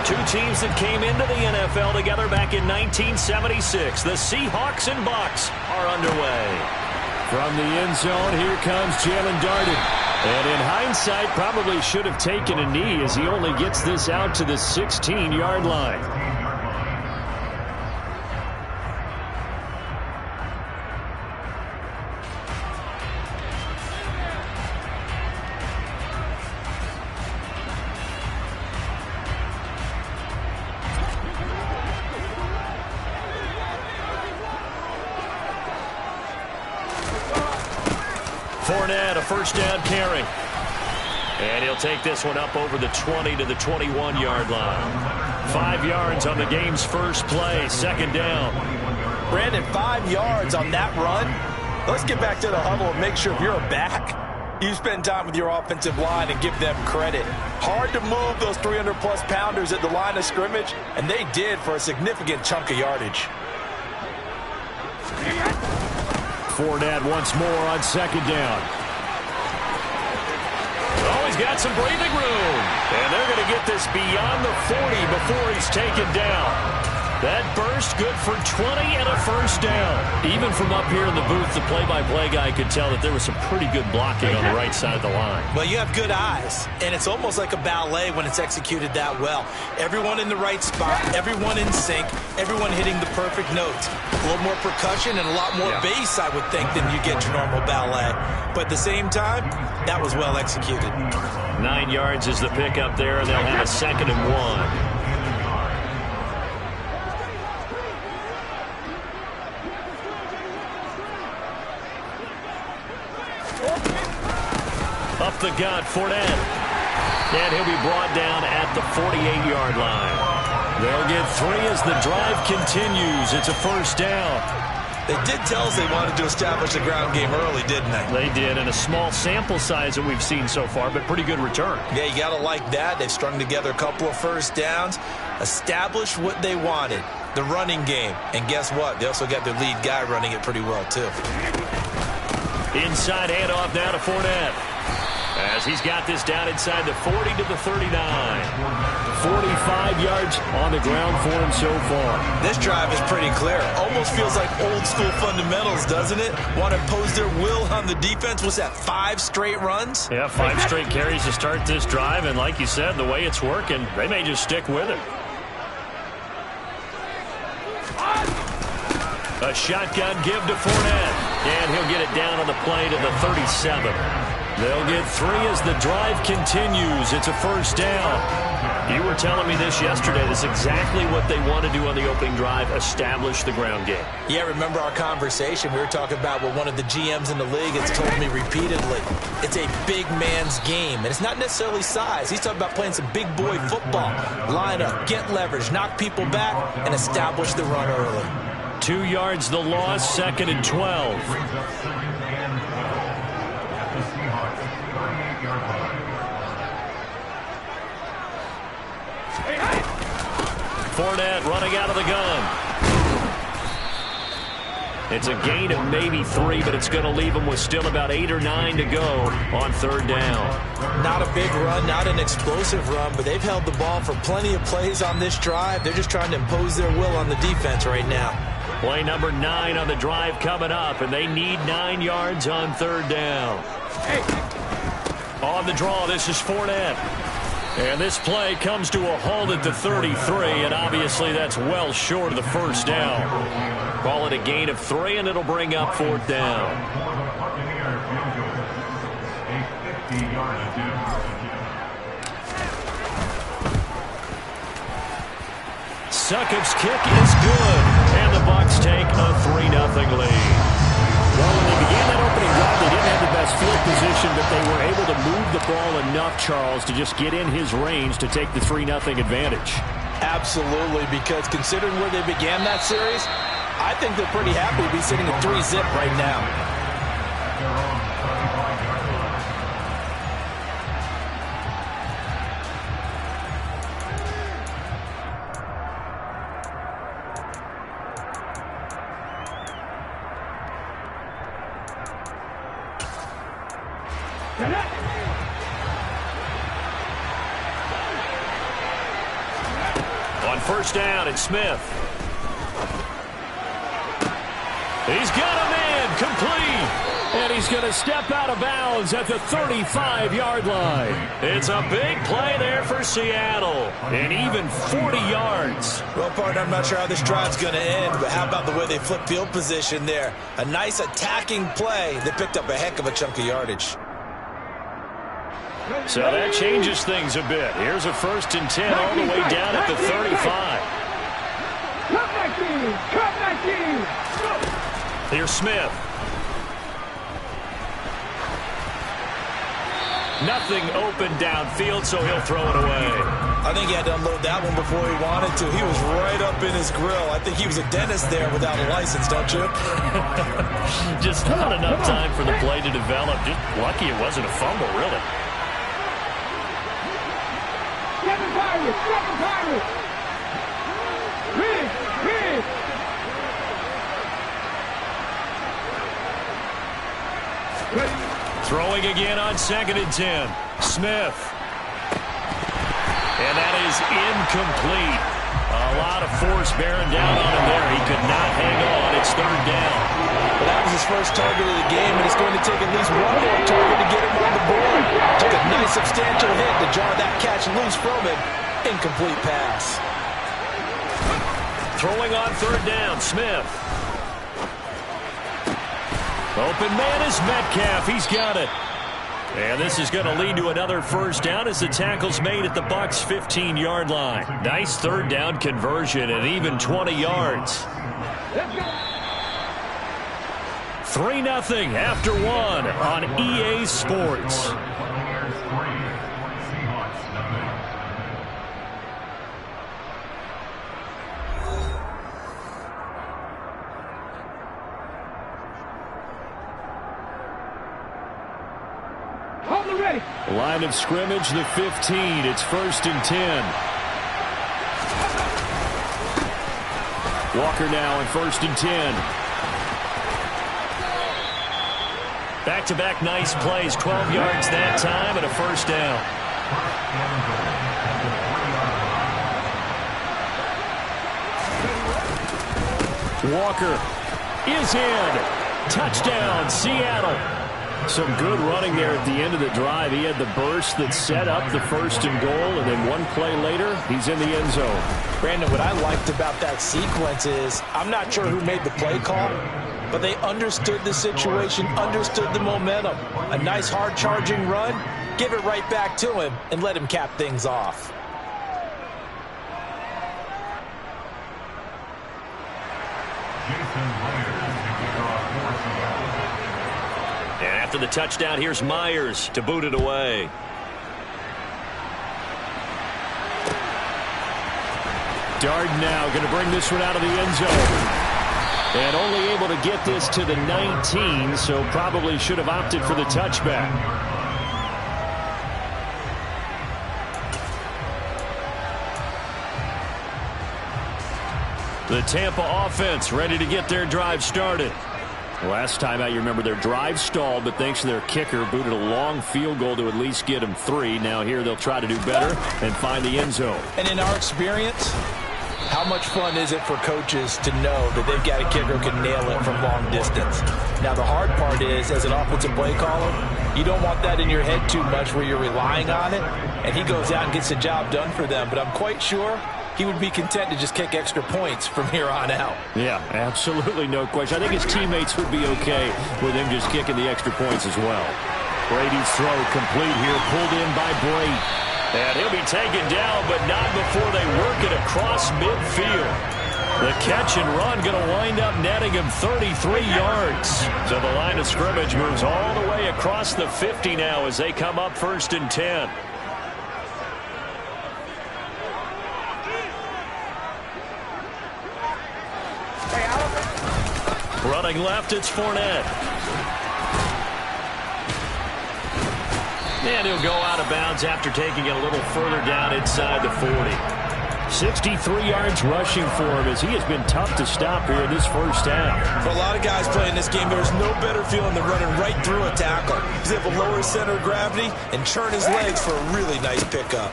Two teams that came into the NFL together back in 1976. The Seahawks and Bucs are underway. From the end zone, here comes Jalen Darden. And in hindsight, probably should have taken a knee as he only gets this out to the 16-yard line. Fournette, a first down carry. And he'll take this one up over the 20 to the 21-yard line. 5 yards on the game's first play, second down. Brandon, 5 yards on that run. Let's get back to the huddle and make sure if you're a back, you spend time with your offensive line and give them credit. Hard to move those 300-plus pounders at the line of scrimmage, and they did for a significant chunk of yardage. Fournette once more on second down. Oh, he's got some breathing room. And they're going to get this beyond the 40 before he's taken down. That burst good for 20 and a first down. Even from up here in the booth, the play-by-play guy could tell that there was some pretty good blocking on the right side of the line. Well, you have good eyes, and it's almost like a ballet when it's executed that well. Everyone in the right spot, everyone in sync, everyone hitting the perfect notes. A little more percussion and a lot more bass, I would think, than you get your normal ballet. But at the same time, that was well executed. 9 yards is the pickup there, and they'll have a 2nd and 1. Up the gut, Fournette. And he'll be brought down at the 48-yard line. They'll get 3 as the drive continues. It's a first down. They did tell us they wanted to establish the ground game early, didn't they? They did, and a small sample size that we've seen so far, but pretty good return. Yeah, you got to like that. They've strung together a couple of first downs, established what they wanted, the running game. And guess what? They also got their lead guy running it pretty well, too. Inside handoff now to Fournette. As he's got this down inside the 40 to the 39. 45 yards on the ground for him so far. This drive is pretty clear. Almost feels like old school fundamentals, doesn't it? Want to impose their will on the defense. Was that 5 straight runs? Yeah, 5 straight carries to start this drive. And like you said, the way it's working, they may just stick with it. A shotgun give to Fournette. And he'll get it down on the play to the 37. They'll get 3 as the drive continues. It's a first down. You were telling me this yesterday. That's exactly what they want to do on the opening drive, establish the ground game. Yeah, remember our conversation? We were talking about what one of the GMs in the league has told me repeatedly. It's a big man's game, and it's not necessarily size. He's talking about playing some big boy football. Line up, get leverage, knock people back, and establish the run early. 2 yards the loss, 2nd and 12. Fournette running out of the gun. It's a gain of maybe 3, but it's going to leave them with still about 8 or 9 to go on 3rd down. Not a big run, not an explosive run, but they've held the ball for plenty of plays on this drive. They're just trying to impose their will on the defense right now. Play number 9 on the drive coming up, and they need 9 yards on 3rd down. On the draw, this is Fournette. And this play comes to a halt at the 33, and obviously that's well short of the first down. Call it a gain of 3, and it'll bring up 4th down. Succop's kick is good, and the Bucs take a 3-0 lead. Well, when they began that opening drive, they didn't have the best field position, but they were able to move the ball enough, Charles, to just get in his range to take the 3-0 advantage. Absolutely, because considering where they began that series, I think they're pretty happy to be sitting at 3-zip right now. On 1st down, it's Smith. He's got a man complete. And he's going to step out of bounds at the 35-yard line. It's a big play there for Seattle. And even 40 yards. Well, partner, I'm not sure how this drive's going to end, but how about the way they flip field position there? A nice attacking play that picked up a heck of a chunk of yardage. So that changes things a bit. Here's a 1st and 10 all the way down at the 35. Cut back in! Cut back in! Here's Smith. Nothing open downfield, so he'll throw it away. I think he had to unload that one before he wanted to. He was right up in his grill. I think he was a dentist there without a license, don't you? Just not enough time for the play to develop. Just lucky it wasn't a fumble, really. Seven Pirates! Seven Pirates! Big! Big! Throwing again on 2nd and 10. Smith. And that is incomplete. A lot of force bearing down on him there. He could not hang on. It's third down. Well, that was his first target of the game, and it's going to take at least one more target to get him on the board. Took a nice substantial hit to jar that catch loose from him. Incomplete pass. Throwing on third down, Smith. Open man is Metcalf. He's got it. And this is going to lead to another first down as the tackle's made at the Bucs' 15-yard line. Nice third down conversion and even 20 yards. 3-0 after one on EA Sports. Line of scrimmage, the 15. It's 1st and 10. Walker now on 1st and 10. Back-to-back nice plays. 12 yards that time and a first down. Walker is in. Touchdown, Seattle. Some good running there at the end of the drive. He had the burst that set up the 1st and goal, and then one play later, he's in the end zone. Brandon, what I liked about that sequence is I'm not sure who made the play call, but they understood the situation, understood the momentum. A nice hard-charging run, give it right back to him, and let him cap things off. And after the touchdown, here's Myers to boot it away. Darden now going to bring this one out of the end zone. And only able to get this to the 19, so probably should have opted for the touchback. The Tampa offense ready to get their drive started. Last time out, you remember their drive stalled, but thanks to their kicker, booted a long field goal to at least get them 3. Now here they'll try to do better and find the end zone. And in our experience, how much fun is it for coaches to know that they've got a kicker who can nail it from long distance? Now the hard part is, as an offensive play caller, you don't want that in your head too much where you're relying on it, and he goes out and gets the job done for them. But I'm quite sure he would be content to just kick extra points from here on out. Yeah, absolutely no question. I think his teammates would be okay with him just kicking the extra points as well. Brady's throw complete here, pulled in by Brady. And he'll be taken down, but not before they work it across midfield. The catch and run going to wind up netting him 33 yards. So the line of scrimmage moves all the way across the 50 now as they come up 1st and 10. Running left, it's Fournette. And he'll go out of bounds after taking it a little further down inside the 40. 63 yards rushing for him as he has been tough to stop here in this first half. For a lot of guys playing this game, there's no better feeling than running right through a tackle. He's able to lower his center of gravity and turn his legs for a really nice pickup.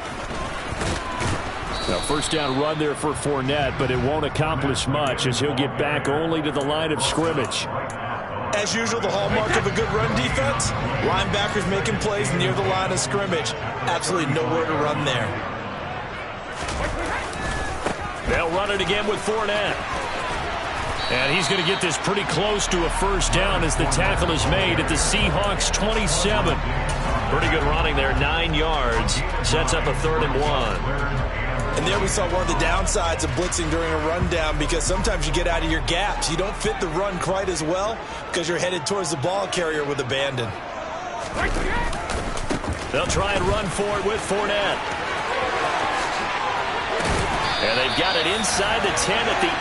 Now, first down run there for Fournette, but it won't accomplish much as he'll get back only to the line of scrimmage. As usual, the hallmark of a good run defense, linebackers making plays near the line of scrimmage. Absolutely nowhere to run there. They'll run it again with Fournette. And he's going to get this pretty close to a first down as the tackle is made at the Seahawks 27. Pretty good running there, 9 yards. Sets up a 3rd and 1. And there we saw one of the downsides of blitzing during a rundown, because sometimes you get out of your gaps. You don't fit the run quite as well because you're headed towards the ball carrier with abandon. They'll try and run for it with Fournette. And they've got it inside the 10 at the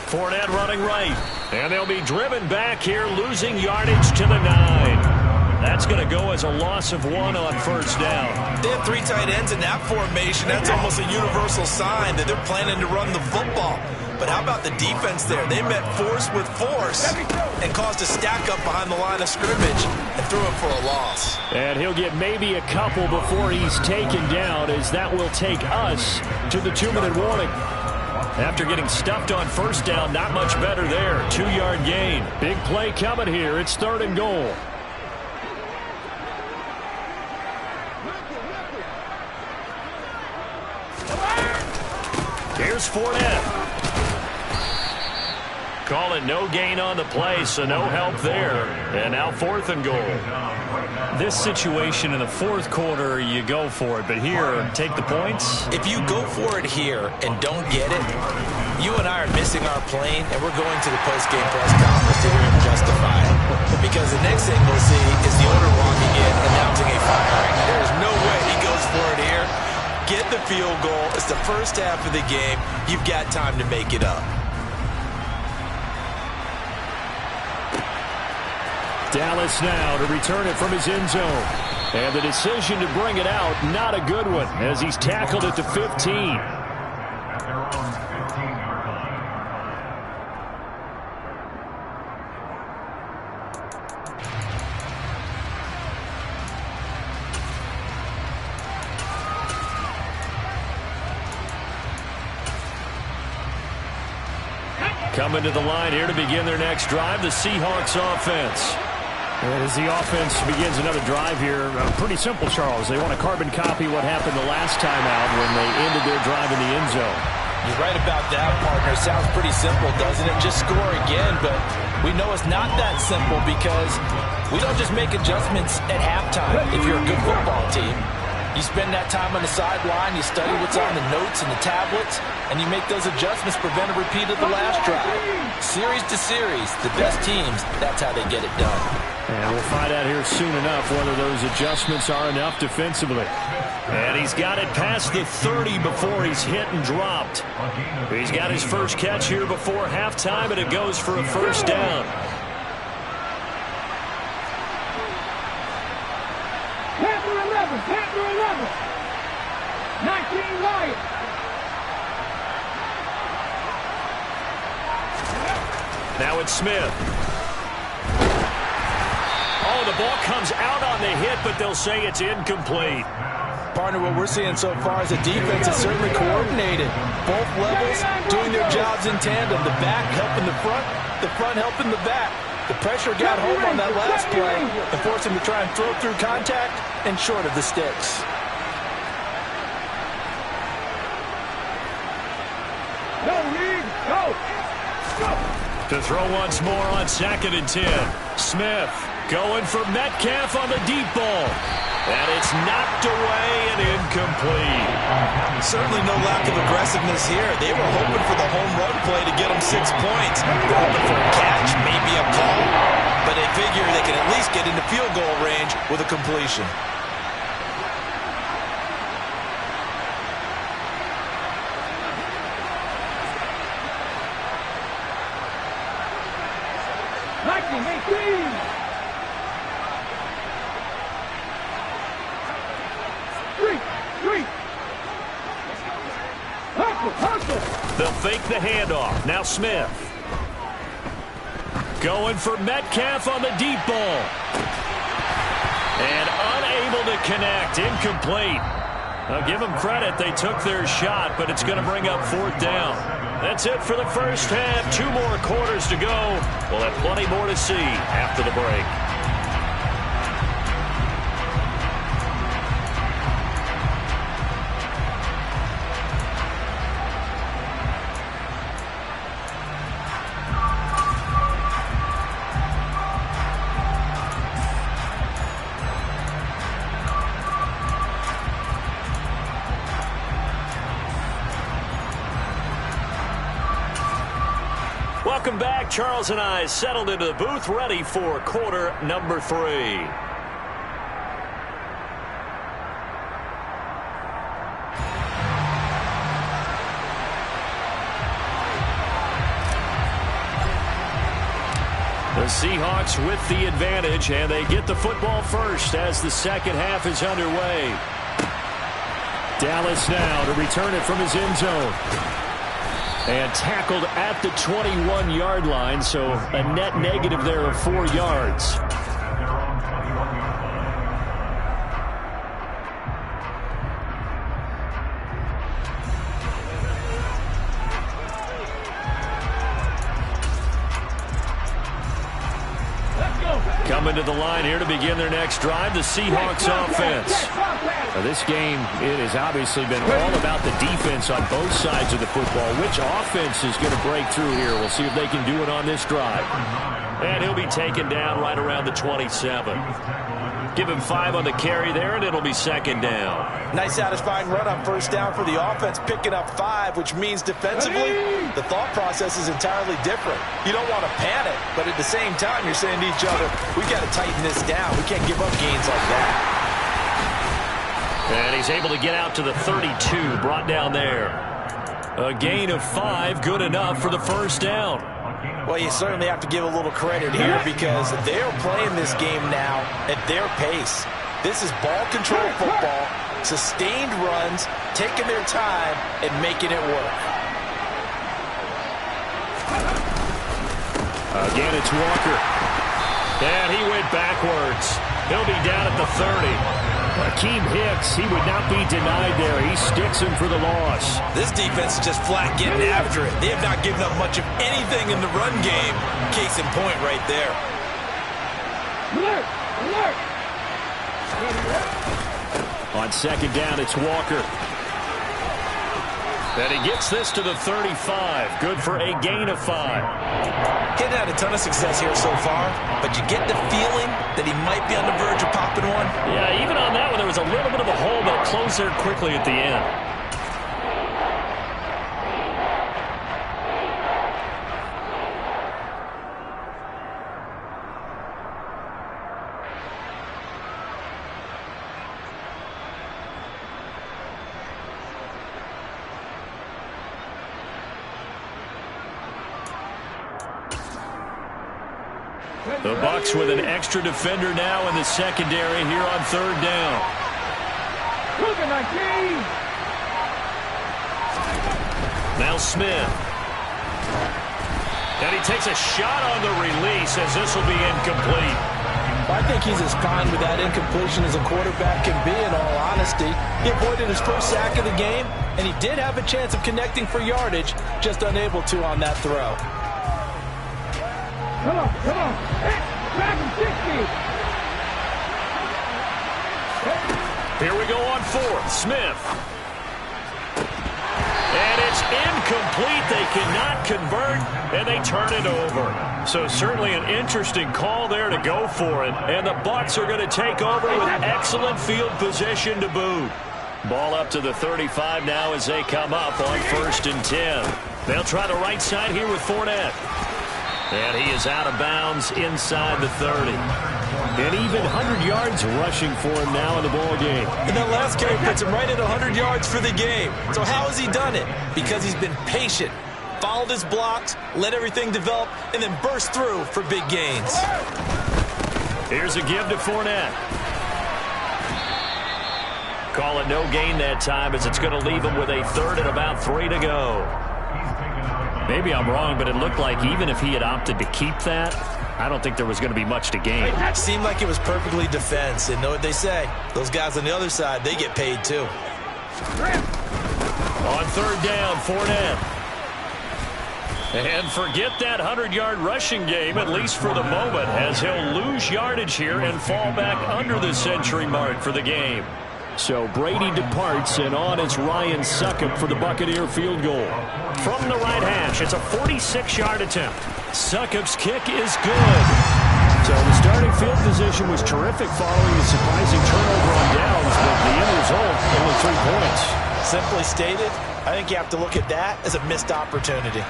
8. Fournette running right. And they'll be driven back here, losing yardage to the 9. That's going to go as a loss of 1 on first down. They have 3 tight ends in that formation. That's almost a universal sign that they're planning to run the football. But how about the defense there? They met force with force and caused a stack up behind the line of scrimmage and threw him for a loss. And he'll get maybe a couple before he's taken down, as that will take us to the 2-minute warning. After getting stuffed on first down, not much better there. 2-yard gain. Big play coming here. It's 3rd and goal. Here's Fournette. Call it no gain on the play, so no help there. And now 4th and goal. This situation in the 4th quarter, you go for it. But here, take the points. If you go for it here and don't get it, you and I are missing our plane, and we're going to the post-game press conference to hear him justify it. Because the next thing we'll see is the owner walking in, announcing a firing. There's no way he goes for it here. Get the field goal. It's the first half of the game. You've got time to make it up. Dallas now to return it from his end zone. And the decision to bring it out, not a good one, as he's tackled at the 15. Coming to the line here to begin their next drive, the Seahawks offense. And as the offense begins another drive here, pretty simple, Charles. They want to carbon copy what happened the last time out when they ended their drive in the end zone. You're right about that, partner. Sounds pretty simple, doesn't it? Just score again, but we know it's not that simple because we don't just make adjustments at halftime if you're a good football team. You spend that time on the sideline, you study what's on the notes and the tablets, and you make those adjustments, prevent a repeat of the last drive. Series to series, the best teams, that's how they get it done. And we'll find out here soon enough whether those adjustments are enough defensively. And he's got it past the 30 before he's hit and dropped. He's got his first catch here before halftime, and it goes for a first down. Panther 11. 19 Lions. Now it's Smith. Oh, the ball comes out on the hit, but they'll say it's incomplete. Partner, what we're seeing so far is the defense is certainly coordinated. Both levels doing their jobs in tandem. The back helping the front helping the back. The pressure got home on that last play and forced him to try and throw through contact and short of the sticks. Go, Reed, go. To throw once more on 2nd and 10. Smith going for Metcalf on the deep ball. And it's knocked away and incomplete. Certainly no lack of aggressiveness here. They were hoping for the home run play to get them 6 points. They're hoping for a catch, maybe a call. But they figure they can at least get into field goal range with a completion. They'll fake the handoff. Now Smith. Going for Metcalf on the deep ball. And unable to connect. Incomplete. I'll give them credit. They took their shot, but it's going to bring up 4th down. That's it for the first half. 2 more quarters to go. We'll have plenty more to see after the break. Welcome back. Charles and I settled into the booth, ready for quarter number 3. The Seahawks with the advantage, and they get the football first as the second half is underway. Dallas now to return it from his end zone. And tackled at the 21-yard line, so a net negative there of 4 yards. Coming to the line here to begin their next drive, the Seahawks offense. Now this game, it has obviously been all about the defense on both sides of the football. Which offense is going to break through here? We'll see if they can do it on this drive. And he'll be taken down right around the 27. Give him 5 on the carry there, and it'll be second down. Nice satisfying run on first down for the offense, picking up 5, which means defensively, the thought process is entirely different. You don't want to panic, but at the same time, you're saying to each other, we got to tighten this down. We can't give up gains like that. And he's able to get out to the 32, brought down there. A gain of 5, good enough for the first down. Well, you certainly have to give a little credit here because they're playing this game now at their pace. This is ball control football, sustained runs, taking their time and making it work. Again, it's Walker. And he went backwards. He'll be down at the 30. Akeem Hicks, he would not be denied there. He sticks him for the loss. This defense is just flat getting after it. They have not given up much of anything in the run game. Case in point right there. Alert! Alert! On second down, it's Walker. And he gets this to the 35. Good for a gain of 5. Getting had a ton of success here so far, but you get the feeling that he might be on the verge of popping one. Yeah, even on that one, there was a little bit of a hole, but it closed there quickly at the end. The Bucs with an extra defender now in the secondary here on third down. Now Smith. And he takes a shot on the release as this will be incomplete. I think he's as fine with that incompletion as a quarterback can be, in all honesty. He avoided his first sack of the game, and he did have a chance of connecting for yardage, just unable to on that throw. Come on, come on. Back and 60. Here we go on fourth. Smith. And it's incomplete. They cannot convert, and they turn it over. So certainly an interesting call there to go for it. And the Bucs are going to take over with excellent field position to boot. Ball up to the 35 now as they come up on 1st and 10. They'll try the right side here with Fournette. And he is out of bounds inside the 30. And even 100 yards rushing for him now in the ball game. And that last carry puts him right at 100 yards for the game. So how has he done it? Because he's been patient, followed his blocks, let everything develop, and then burst through for big gains. Here's a give to Fournette. Call it no gain that time as it's going to leave him with a 3rd and about 3 to go. Maybe I'm wrong, but it looked like even if he had opted to keep that, I don't think there was going to be much to gain. It seemed like it was perfectly defense. And know what they say? Those guys on the other side, they get paid too. On 3rd down, Fournette. And forget that 100-yard rushing game, at least for the moment, as he'll lose yardage here and fall back under the century mark for the game. So Brady departs, and on is Ryan Succop for the Buccaneer field goal. From the right hash, it's a 46-yard attempt. Succop's kick is good. So the starting field position was terrific following a surprising turnover on downs, but the end result, only 3 points. Simply stated, I think you have to look at that as a missed opportunity.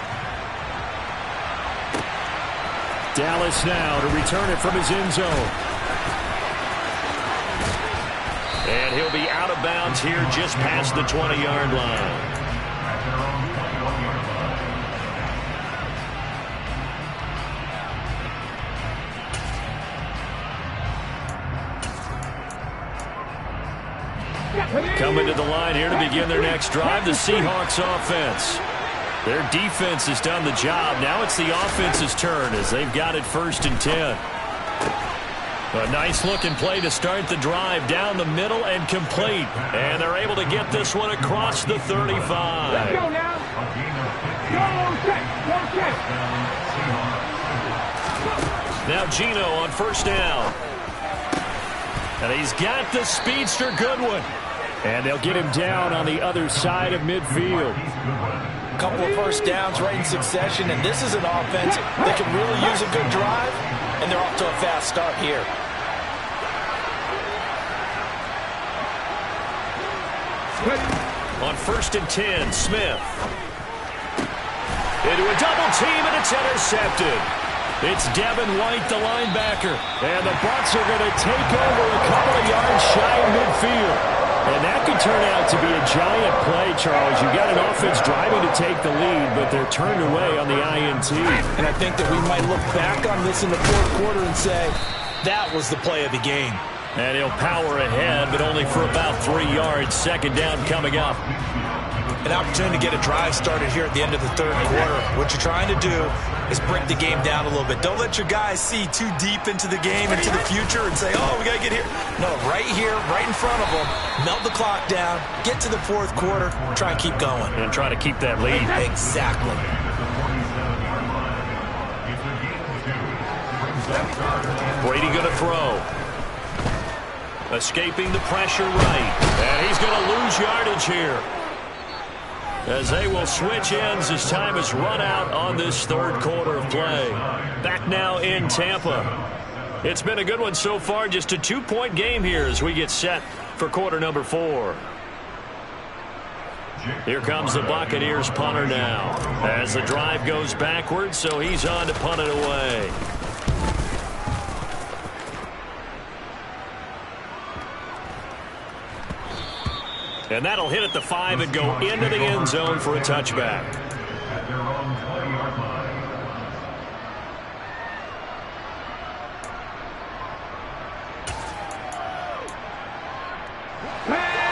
Dallas now to return it from his end zone. And he'll be out of bounds here just past the 20-yard line. Coming to the line here to begin their next drive, the Seahawks offense. Their defense has done the job. Now it's the offense's turn as they've got it 1st and 10. A nice-looking play to start the drive down the middle and complete. And they're able to get this one across the 35. Let's go now. Go check. Go check. Now Geno on 1st down. And he's got the speedster Goodwin. And they'll get him down on the other side of midfield. A couple of 1st downs right in succession, and this is an offense that can really use a good drive, and they're off to a fast start here. On 1st and 10, Smith. Into a double team, and it's intercepted. It's Devin White, the linebacker. And the Bucs are going to take over a couple of yards shy of midfield. And that could turn out to be a giant play, Charles. You've got an offense driving to take the lead, but they're turned away on the INT. And I think that we might look back on this in the 4th quarter and say, that was the play of the game. And he'll power ahead, but only for about 3 yards. 2nd down coming up. An opportunity to get a drive started here at the end of the 3rd quarter. What you're trying to do is break the game down a little bit. Don't let your guys see too deep into the game, into the future, and say, oh, we got to get here. No, right here, right in front of them, melt the clock down, get to the 4th quarter, try and keep going. And try to keep that lead. Exactly. Brady going to throw. Escaping the pressure right. And he's going to lose yardage here, as they will switch ends as time is run out on this 3rd quarter of play. Back now in Tampa. It's been a good one so far. Just a 2-point game here as we get set for quarter number 4. Here comes the Buccaneers punter now, as the drive goes backwards, so he's on to punt it away. And that'll hit at the 5 and go into the end zone for a touchback.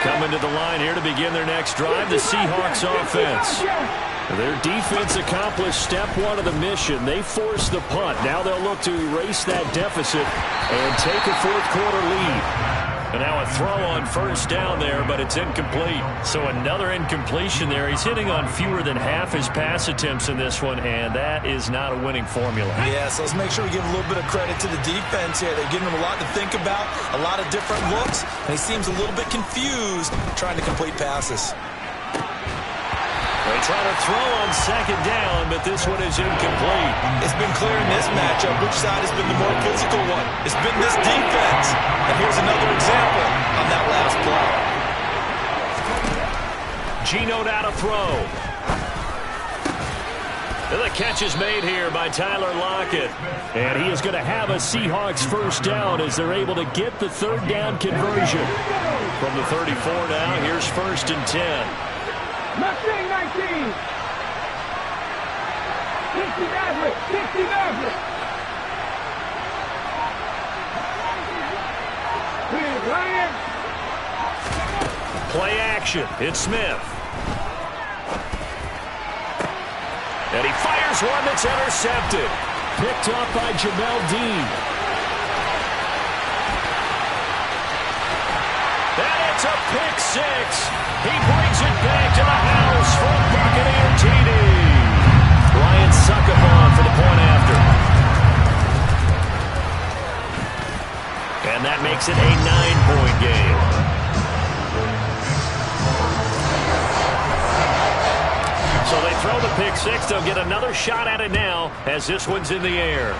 Coming to the line here to begin their next drive, the Seahawks offense. Their defense accomplished step 1 of the mission. They forced the punt. Now they'll look to erase that deficit and take a 4th quarter lead. And now a throw on 1st down there, but it's incomplete. So another incompletion there. He's hitting on fewer than half his pass attempts in this one, and that is not a winning formula. Yeah, so let's make sure we give a little bit of credit to the defense here. They're giving him a lot to think about, a lot of different looks, and he seems a little bit confused trying to complete passes. They try to throw on 2nd down, but this one is incomplete. It's been clear in this matchup which side has been the more physical one. It's been this defense. And here's another example on that last play. Geno now to throw. And the catch is made here by Tyler Lockett. And he is going to have a Seahawks 1st down as they're able to get the 3rd down conversion. From the 34 now, here's 1st and 10. Mustang 19. 60 Maverick. 60 Maverick. Ryan. Play action. It's Smith. And he fires one that's intercepted. Picked up by Jamel Dean. And it's a pick 6. He brings it back to the house for Buccaneer TD. Ryan Suckathon for the point after. And that makes it a 9-point game. So they throw the pick 6. They'll get another shot at it now as this one's in the air.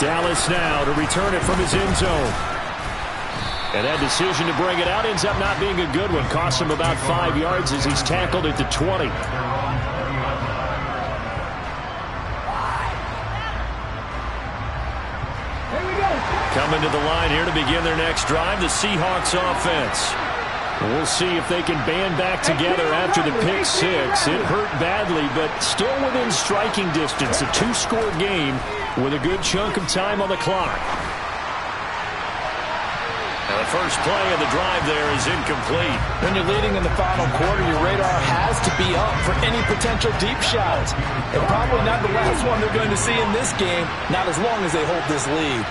Dallas now to return it from his end zone. And that decision to bring it out ends up not being a good one. Costs him about 5 yards as he's tackled at the 20. Coming to the line here to begin their next drive, the Seahawks offense. We'll see if they can band back together after the pick 6. It hurt badly, but still within striking distance. A 2-score game with a good chunk of time on the clock. The first play of the drive there is incomplete. When you're leading in the final quarter, your radar has to be up for any potential deep shots. And probably not the last one they're going to see in this game, not as long as they hold this lead.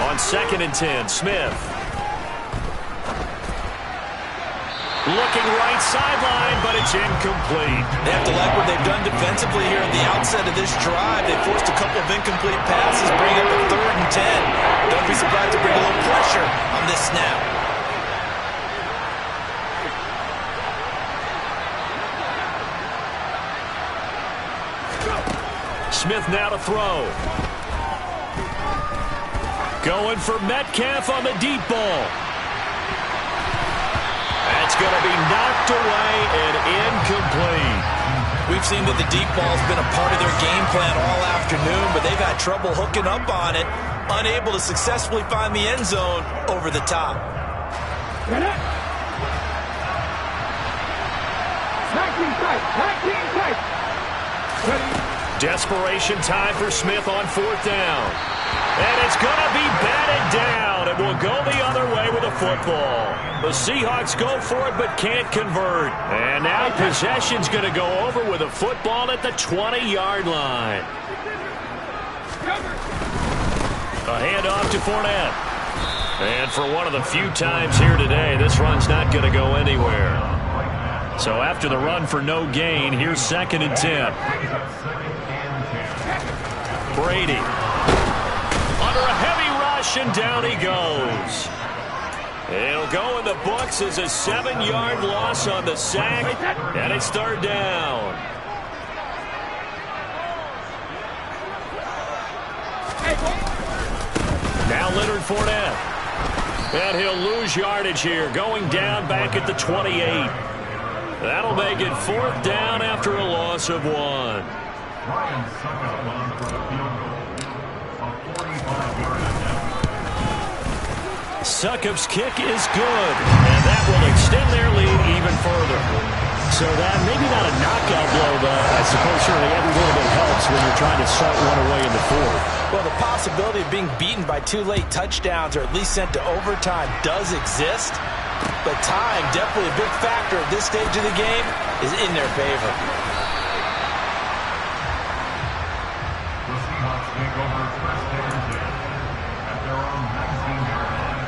On 2nd and 10, Smith. Looking right sideline, but it's incomplete. They have to like what they've done defensively here at the outset of this drive. They forced a couple of incomplete passes, bring up a 3rd and 10. Don't be surprised to bring a little pressure on this snap. Smith now to throw. Going for Metcalf on the deep ball. That's going to be knocked away and incomplete. We've seen that the deep ball's been a part of their game plan all afternoon, but they've had trouble hooking up on it, unable to successfully find the end zone over the top. Desperation time for Smith on 4th down. And it's going to be batted down, and will go the other way with a football. The Seahawks go for it but can't convert. And now possession's going to go over with a football at the 20-yard line. A handoff to Fournette. And for one of the few times here today, this run's not going to go anywhere. So after the run for no gain, here's 2nd and 10. Brady. Under a heavy rush, and down he goes. It'll go in the books as a 7-yard loss on the sack, and it's 3rd down. Now Leonard Fournette. And he'll lose yardage here, going down back at the 28. That'll make it 4th down after a loss of 1. Succop's kick is good, and that will extend their lead even further. So that, maybe not a knockout blow, but I suppose certainly every little bit helps when you're trying to start one away in the 4th. Well, the possibility of being beaten by 2 late touchdowns or at least sent to overtime does exist, but time, definitely a big factor at this stage of the game, is in their favor. The Seahawks take over 1st and 10 at their own 19-yard line.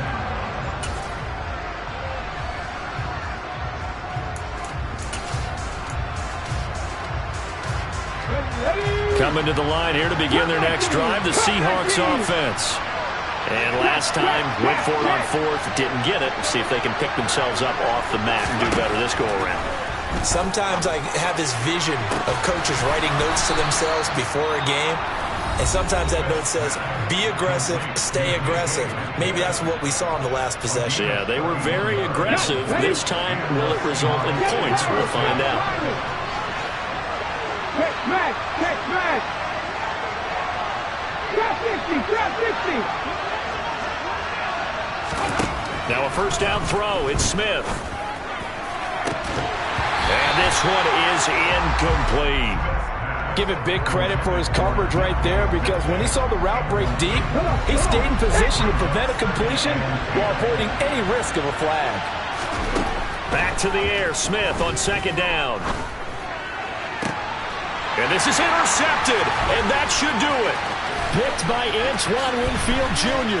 Coming to the line here to begin their next drive, the Seahawks offense. And last time, went for it on 4th, didn't get it. See if they can pick themselves up off the mat and do better this go-around. Sometimes I have this vision of coaches writing notes to themselves before a game, and sometimes that note says, be aggressive, stay aggressive. Maybe that's what we saw in the last possession. Yeah, they were very aggressive. This time, will it result in points? We'll find out. Check match. Trap 60. Now a 1st down throw. It's Smith. And this one is incomplete. Give it big credit for his coverage right there, because when he saw the route break deep, he stayed in position to prevent a completion while avoiding any risk of a flag. Back to the air. Smith on 2nd down. And this is intercepted, and that should do it. Picked by Antoine Winfield Jr.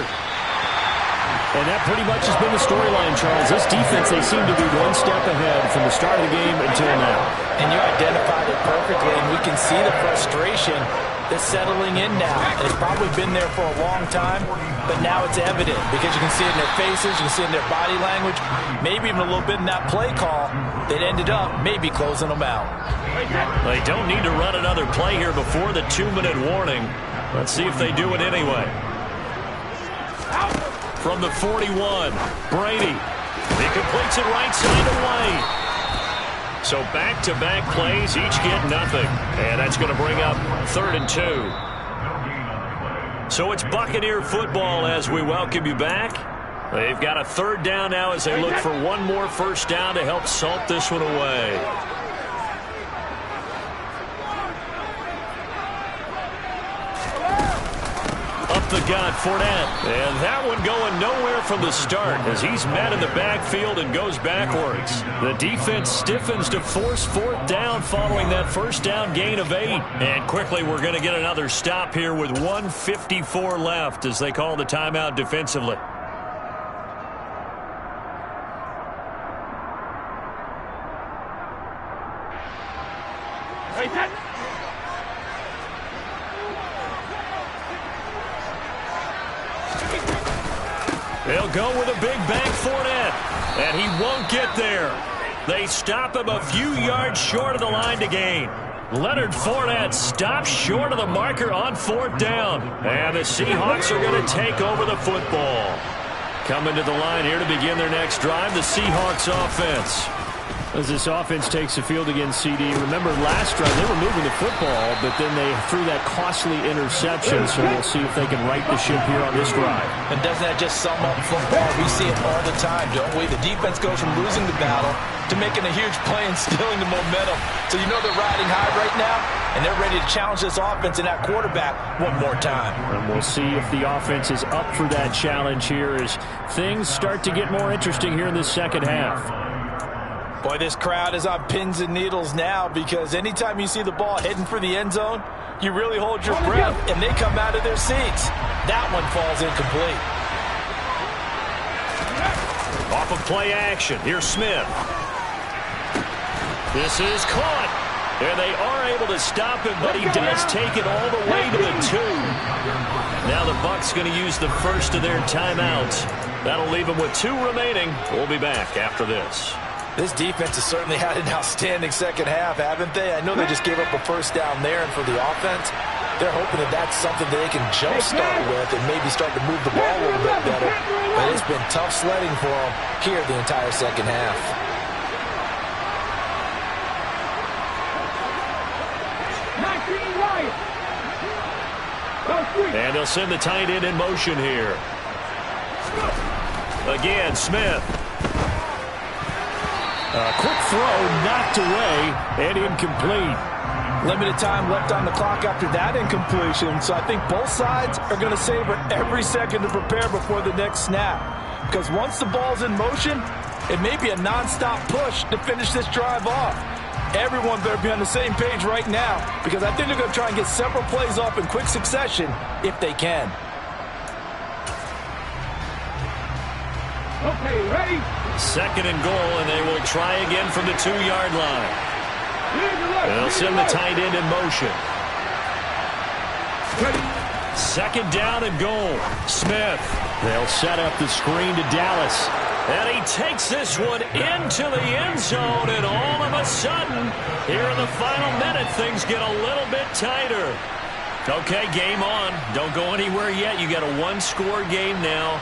And that pretty much has been the storyline, Charles. This defense, they seem to be one step ahead from the start of the game until now. And you identified it perfectly, and we can see the frustration that's settling in now. And it's probably been there for a long time, but now it's evident because you can see it in their faces, you can see it in their body language, maybe even a little bit in that play call that ended up maybe closing them out. They don't need to run another play here before the 2-minute warning. Let's see if they do it anyway. From the 41, Brady. He completes it right side away. So back-to-back plays, each get nothing. And that's going to bring up 3rd and 2. So it's Buccaneer football as we welcome you back. They've got a 3rd down now as they look for one more 1st down to help salt this one away. the gut, Fournette. And that one going nowhere from the start as he's met in the backfield and goes backwards. The defense stiffens to force 4th down following that first down gain of 8. And quickly we're going to get another stop here with 1:54 left as they call the timeout defensively. They'll go with a big bank Fournette, and he won't get there. They stop him a few yards short of the line to gain. Leonard Fournette stops short of the marker on 4th down, and the Seahawks are going to take over the football. Coming to the line here to begin their next drive, the Seahawks offense. As this offense takes the field against CD, remember last drive they were moving the football, but then they threw that costly interception, so we'll see if they can right the ship here on this drive. And doesn't that just sum up football? We see it all the time, don't we? The defense goes from losing the battle to making a huge play and stealing the momentum. So you know they're riding high right now, and they're ready to challenge this offense and that quarterback one more time. And we'll see if the offense is up for that challenge here as things start to get more interesting here in the second half. Boy, this crowd is on pins and needles now because anytime you see the ball heading for the end zone, you really hold your breath, and they come out of their seats. That one falls incomplete. Off of play action, here's Smith. This is caught, and they are able to stop him, but he does take it all the way to the 2. Now the Bucs going to use the first of their timeouts. That'll leave them with 2 remaining. We'll be back after this. This defense has certainly had an outstanding second half, haven't they? I know they just gave up a first down there, and for the offense, they're hoping that that's something that they can jumpstart with and maybe start to move the ball a little bit better. But it's been tough sledding for them here the entire second half. And they'll send the tight end in motion here. Again, Smith. A quick throw knocked away and incomplete. Limited time left on the clock after that incompletion, so I think both sides are going to savor every second to prepare before the next snap. Because once the ball's in motion, it may be a nonstop push to finish this drive off. Everyone better be on the same page right now because I think they're going to try and get several plays off in quick succession if they can. Okay, ready? 2nd and goal, and they will try again from the 2-yard line. They'll send the tight end in motion. 2nd down and goal. Smith. They'll set up the screen to Dallas. And he takes this one into the end zone, and all of a sudden, here in the final minute, things get a little bit tighter. Okay, game on. Don't go anywhere yet. You got a 1-score game now.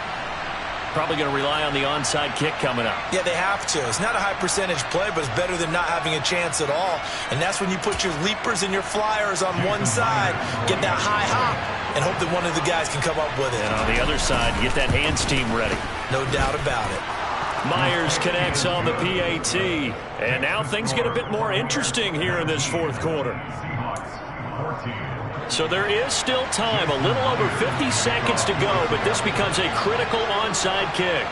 Probably going to rely on the onside kick coming up. Yeah, they have to. It's not a high percentage play, but it's better than not having a chance at all. And that's when you put your leapers and your flyers on one side, get that high hop, and hope that one of the guys can come up with it. And on the other side, get that hands team ready. No doubt about it. Myers connects on the PAT. And now things get a bit more interesting here in this 4th quarter. So there is still time, a little over 50 seconds to go, but this becomes a critical onside kick.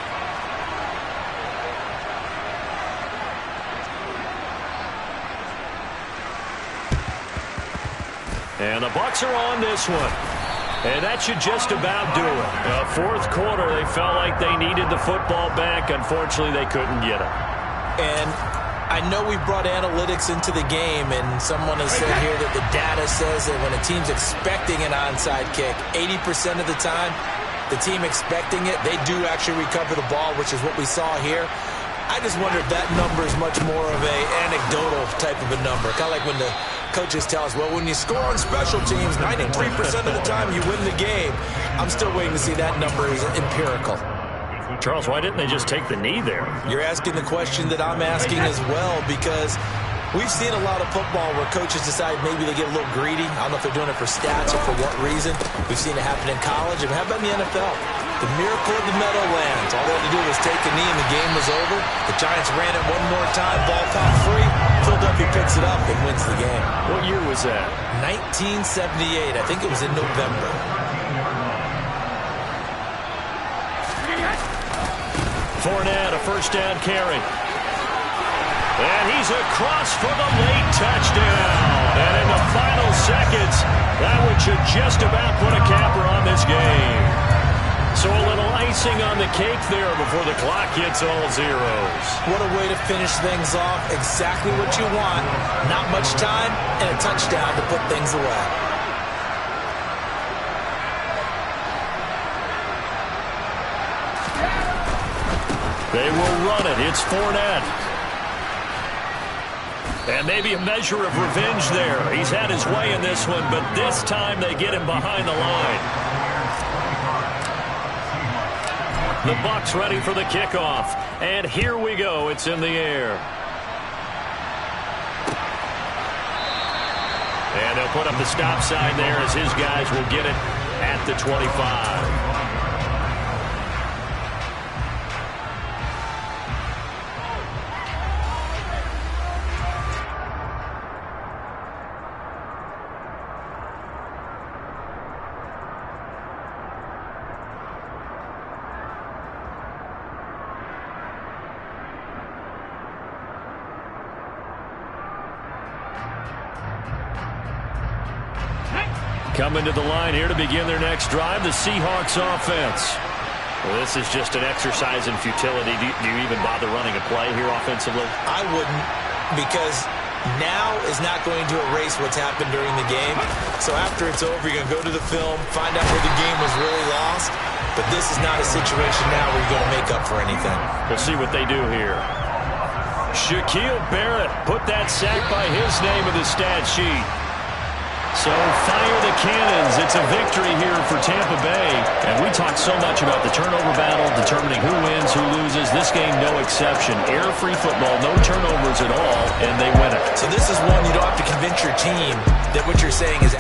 And the Bucs are on this one. And that should just about do it. 4th quarter, they felt like they needed the football back. Unfortunately, they couldn't get it. And I know we brought analytics into the game, and someone has said here that the data says that when a team's expecting an onside kick, 80% of the time, the team expecting it, they do actually recover the ball, which is what we saw here. I just wonder if that number is much more of a anecdotal type of a number. Kind of like when the coaches tell us, well, when you score on special teams, 93% of the time you win the game. I'm still waiting to see that number is empirical. Charles, why didn't they just take the knee there? You're asking the question that I'm asking as well, because we've seen a lot of football where coaches decide maybe they get a little greedy. I don't know if they're doing it for stats or for what reason. We've seen it happen in college, and how about in the NFL? The miracle of the Meadowlands. All they had to do was take a knee and the game was over. The Giants ran it one more time, ball caught free. Philadelphia picks it up and wins the game. What year was that? 1978. I think it was in November. Fournette, a first down carry. And he's across for the late touchdown. And in the final seconds, that one should just about put a capper on this game. So a little icing on the cake there before the clock hits all zeros. What a way to finish things off. Exactly what you want. Not much time and a touchdown to put things away. They will run it. It's Fournette. And maybe a measure of revenge there. He's had his way in this one, but this time they get him behind the line. The Bucs ready for the kickoff. And here we go. It's in the air. And they'll put up the stop sign there as his guys will get it at the 25. Coming to the line here to begin their next drive, the Seahawks offense. Well, this is just an exercise in futility. Do you even bother running a play here offensively? I wouldn't, because now is not going to erase what's happened during the game. So after it's over, you're going to go to the film, find out where the game was really lost. But this is not a situation now where you're going to make up for anything. We'll see what they do here. Shaquille Barrett put that sack by his name in the stat sheet. So fire the cannons. It's a victory here for Tampa Bay. And we talk so much about the turnover battle, determining who wins, who loses. This game, no exception. Air-free football, no turnovers at all, and they win it. So this is one you don't have to convince your team that what you're saying is